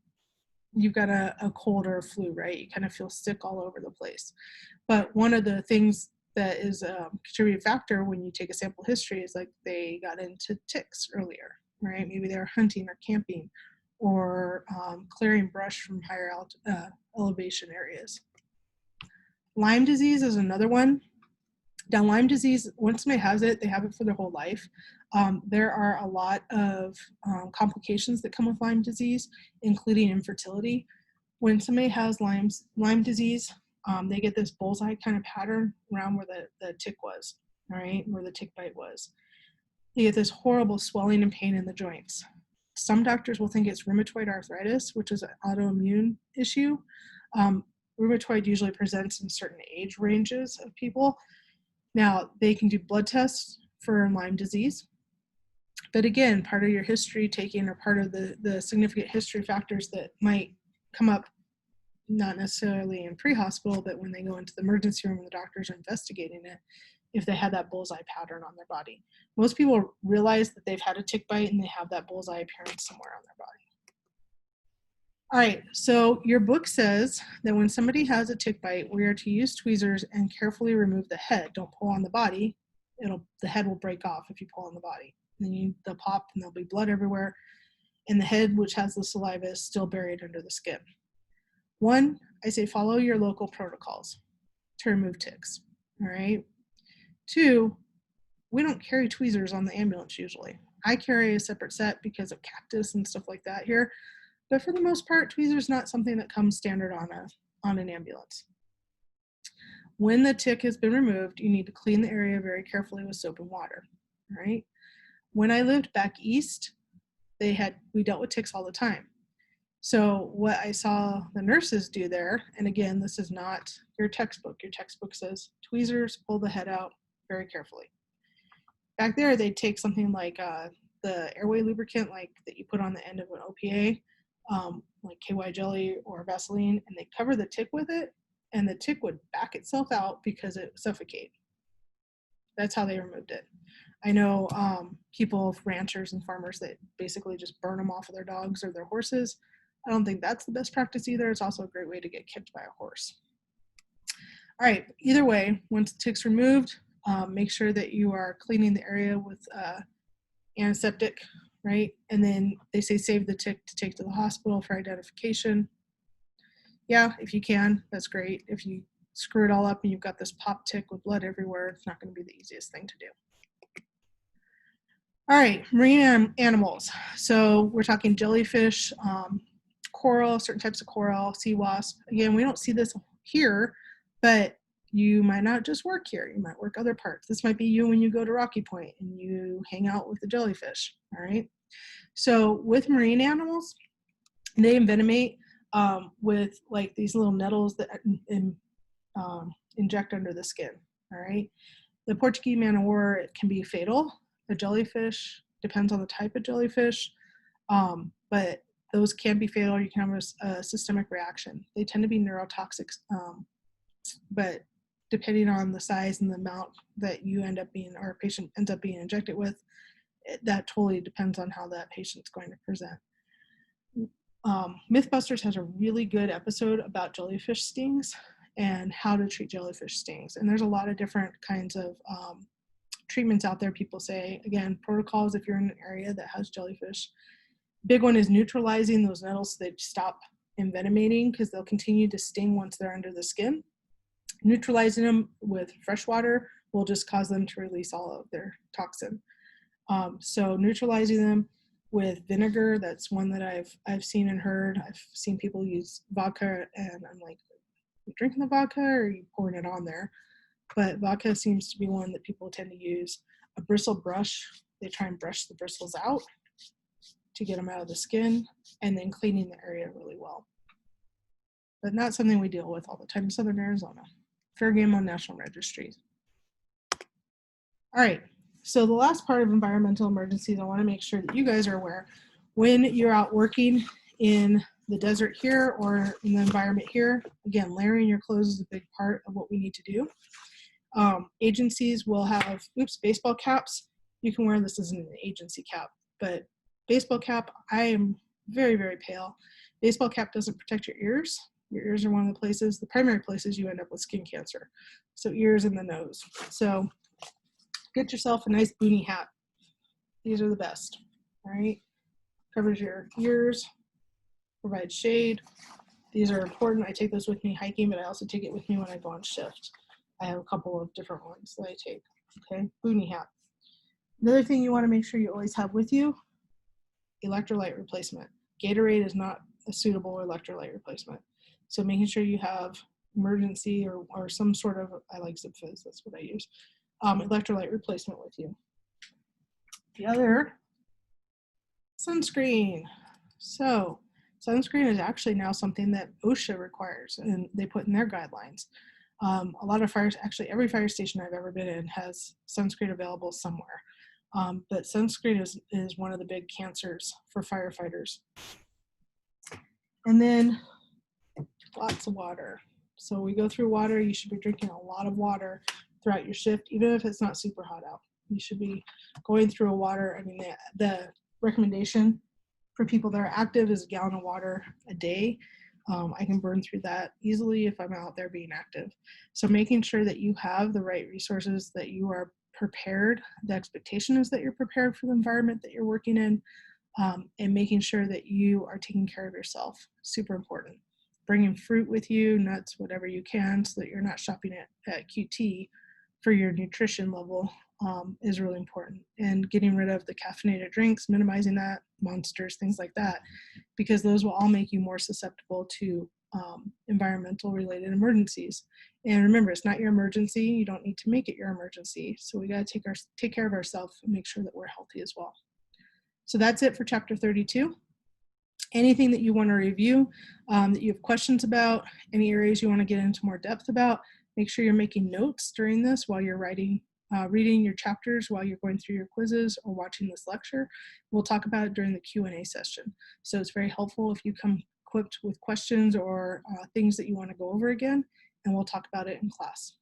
you've got a cold or a flu, right? You kind of feel sick all over the place. But one of the things that is a contributing factor when you take a sample history is like they got into ticks earlier, right? Maybe they were hunting or camping or clearing brush from higher elevation areas. Lyme disease is another one. Now, Lyme disease, once somebody has it, they have it for their whole life. There are a lot of complications that come with Lyme disease, including infertility. When somebody has Lyme disease, they get this bullseye kind of pattern around where the tick was, all right, where the tick bite was. They get this horrible swelling and pain in the joints. Some doctors will think it's rheumatoid arthritis, which is an autoimmune issue. Rheumatoid usually presents in certain age ranges of people. Now, they can do blood tests for Lyme disease. But again, part of your history taking or part of the significant history factors that might come up, not necessarily in pre-hospital, but when they go into the emergency room and the doctors are investigating it, if they had that bullseye pattern on their body. Most people realize that they've had a tick bite and they have that bullseye appearance somewhere on their body. All right, so your book says that when somebody has a tick bite, we are to use tweezers and carefully remove the head. Don't pull on the body. The head will break off if you pull on the body. Then they'll pop and there'll be blood everywhere. and the head, which has the saliva, is still buried under the skin. 1, I say follow your local protocols to remove ticks, all right? 2, we don't carry tweezers on the ambulance usually. I carry a separate set because of cactus and stuff like that here, but for the most part, tweezers not something that comes standard on an ambulance. When the tick has been removed, you need to clean the area very carefully with soap and water, all right? When I lived back east, we dealt with ticks all the time. So what I saw the nurses do there, and again, this is not your textbook. Your textbook says tweezers, pull the head out very carefully. Back there, they'd take something like the airway lubricant, like that you put on the end of an OPA, like KY jelly or Vaseline, and they cover the tick with it, and the tick would back itself out because it would suffocate. That's how they removed it. I know people, ranchers and farmers, that basically just burn them off of their dogs or their horses. I don't think that's the best practice either. It's also a great way to get kicked by a horse. All right, either way, once the tick's removed, make sure that you are cleaning the area with antiseptic, right? And then they say save the tick to take to the hospital for identification. Yeah, if you can, that's great. If you screw it all up and you've got this pop tick with blood everywhere, it's not going to be the easiest thing to do. All right, marine animals. So we're talking jellyfish, coral, certain types of coral, sea wasp. Again, we don't see this here, but you might not just work here. You might work other parts. This might be you when you go to Rocky Point and you hang out with the jellyfish, all right? So with marine animals, they envenomate with like these little nettles that inject under the skin, all right? The Portuguese man o' war, it can be fatal. The jellyfish, depends on the type of jellyfish, but those can be fatal. You can have a systemic reaction. They tend to be neurotoxic, but depending on the size and the amount that you end up being, or a patient ends up being injected with, that totally depends on how that patient's going to present. Mythbusters has a really good episode about jellyfish stings and how to treat jellyfish stings. And there's a lot of different kinds of treatments out there. People say, again, protocols if you're in an area that has jellyfish. Big one is neutralizing those nettles so they stop envenomating, because they'll continue to sting once they're under the skin. Neutralizing them with fresh water will just cause them to release all of their toxin. So neutralizing them with vinegar, that's one that I've seen and heard. I've seen people use vodka, and I'm like, you drinking the vodka or are you pouring it on there? But vodka seems to be one that people tend to use. A bristle brush, they try and brush the bristles out to get them out of the skin, and then cleaning the area really well. But not something we deal with all the time in Southern Arizona. Fair game on National Registry. All right, so the last part of environmental emergencies, I want to make sure that you guys are aware. When you're out working in the desert here or in the environment here, again, layering your clothes is a big part of what we need to do. Agencies will have, baseball caps. You can wear, this isn't an agency cap, but baseball cap, I am very, very pale. Baseball cap doesn't protect your ears. Your ears are one of the places, the primary places you end up with skin cancer. So ears and the nose. So get yourself a nice boonie hat. These are the best, all right? Covers your ears, provides shade. These are important. I take those with me hiking, but I also take it with me when I go on shift. I have a couple of different ones that I take, okay? Boonie hat. Another thing you want to make sure you always have with you, electrolyte replacement. Gatorade is not a suitable electrolyte replacement. So making sure you have emergency or some sort of, I like Zip Fizz, that's what I use, electrolyte replacement with you. The other, sunscreen. So sunscreen is actually now something that OSHA requires, and they put in their guidelines. A lot of fires, actually every fire station I've ever been in has sunscreen available somewhere. But sunscreen is one of the big cancers for firefighters. And then lots of water. So we go through water. You should be drinking a lot of water throughout your shift, even if it's not super hot out. You should be going through a water. I mean, the recommendation for people that are active is a gallon of water a day. I can burn through that easily if I'm out there being active. So making sure that you have the right resources, that you are prepared. The expectation is that you're prepared for the environment that you're working in. and making sure that you are taking care of yourself. Super important. Bringing fruit with you, nuts, whatever you can, so that you're not shopping at QT for your nutrition level is really important. And getting rid of the caffeinated drinks, minimizing that, monsters, things like that, because those will all make you more susceptible to environmental related emergencies. And remember, it's not your emergency. You don't need to make it your emergency. So we got to take care of ourselves and make sure that we're healthy as well. So that's it for chapter 32. Anything that you want to review, that you have questions about, any areas you want to get into more depth about, make sure you're making notes during this while you're reading your chapters, while you're going through your quizzes or watching this lecture. We'll talk about it during the Q&A session. So it's very helpful if you come equipped with questions or things that you want to go over again, and we'll talk about it in class.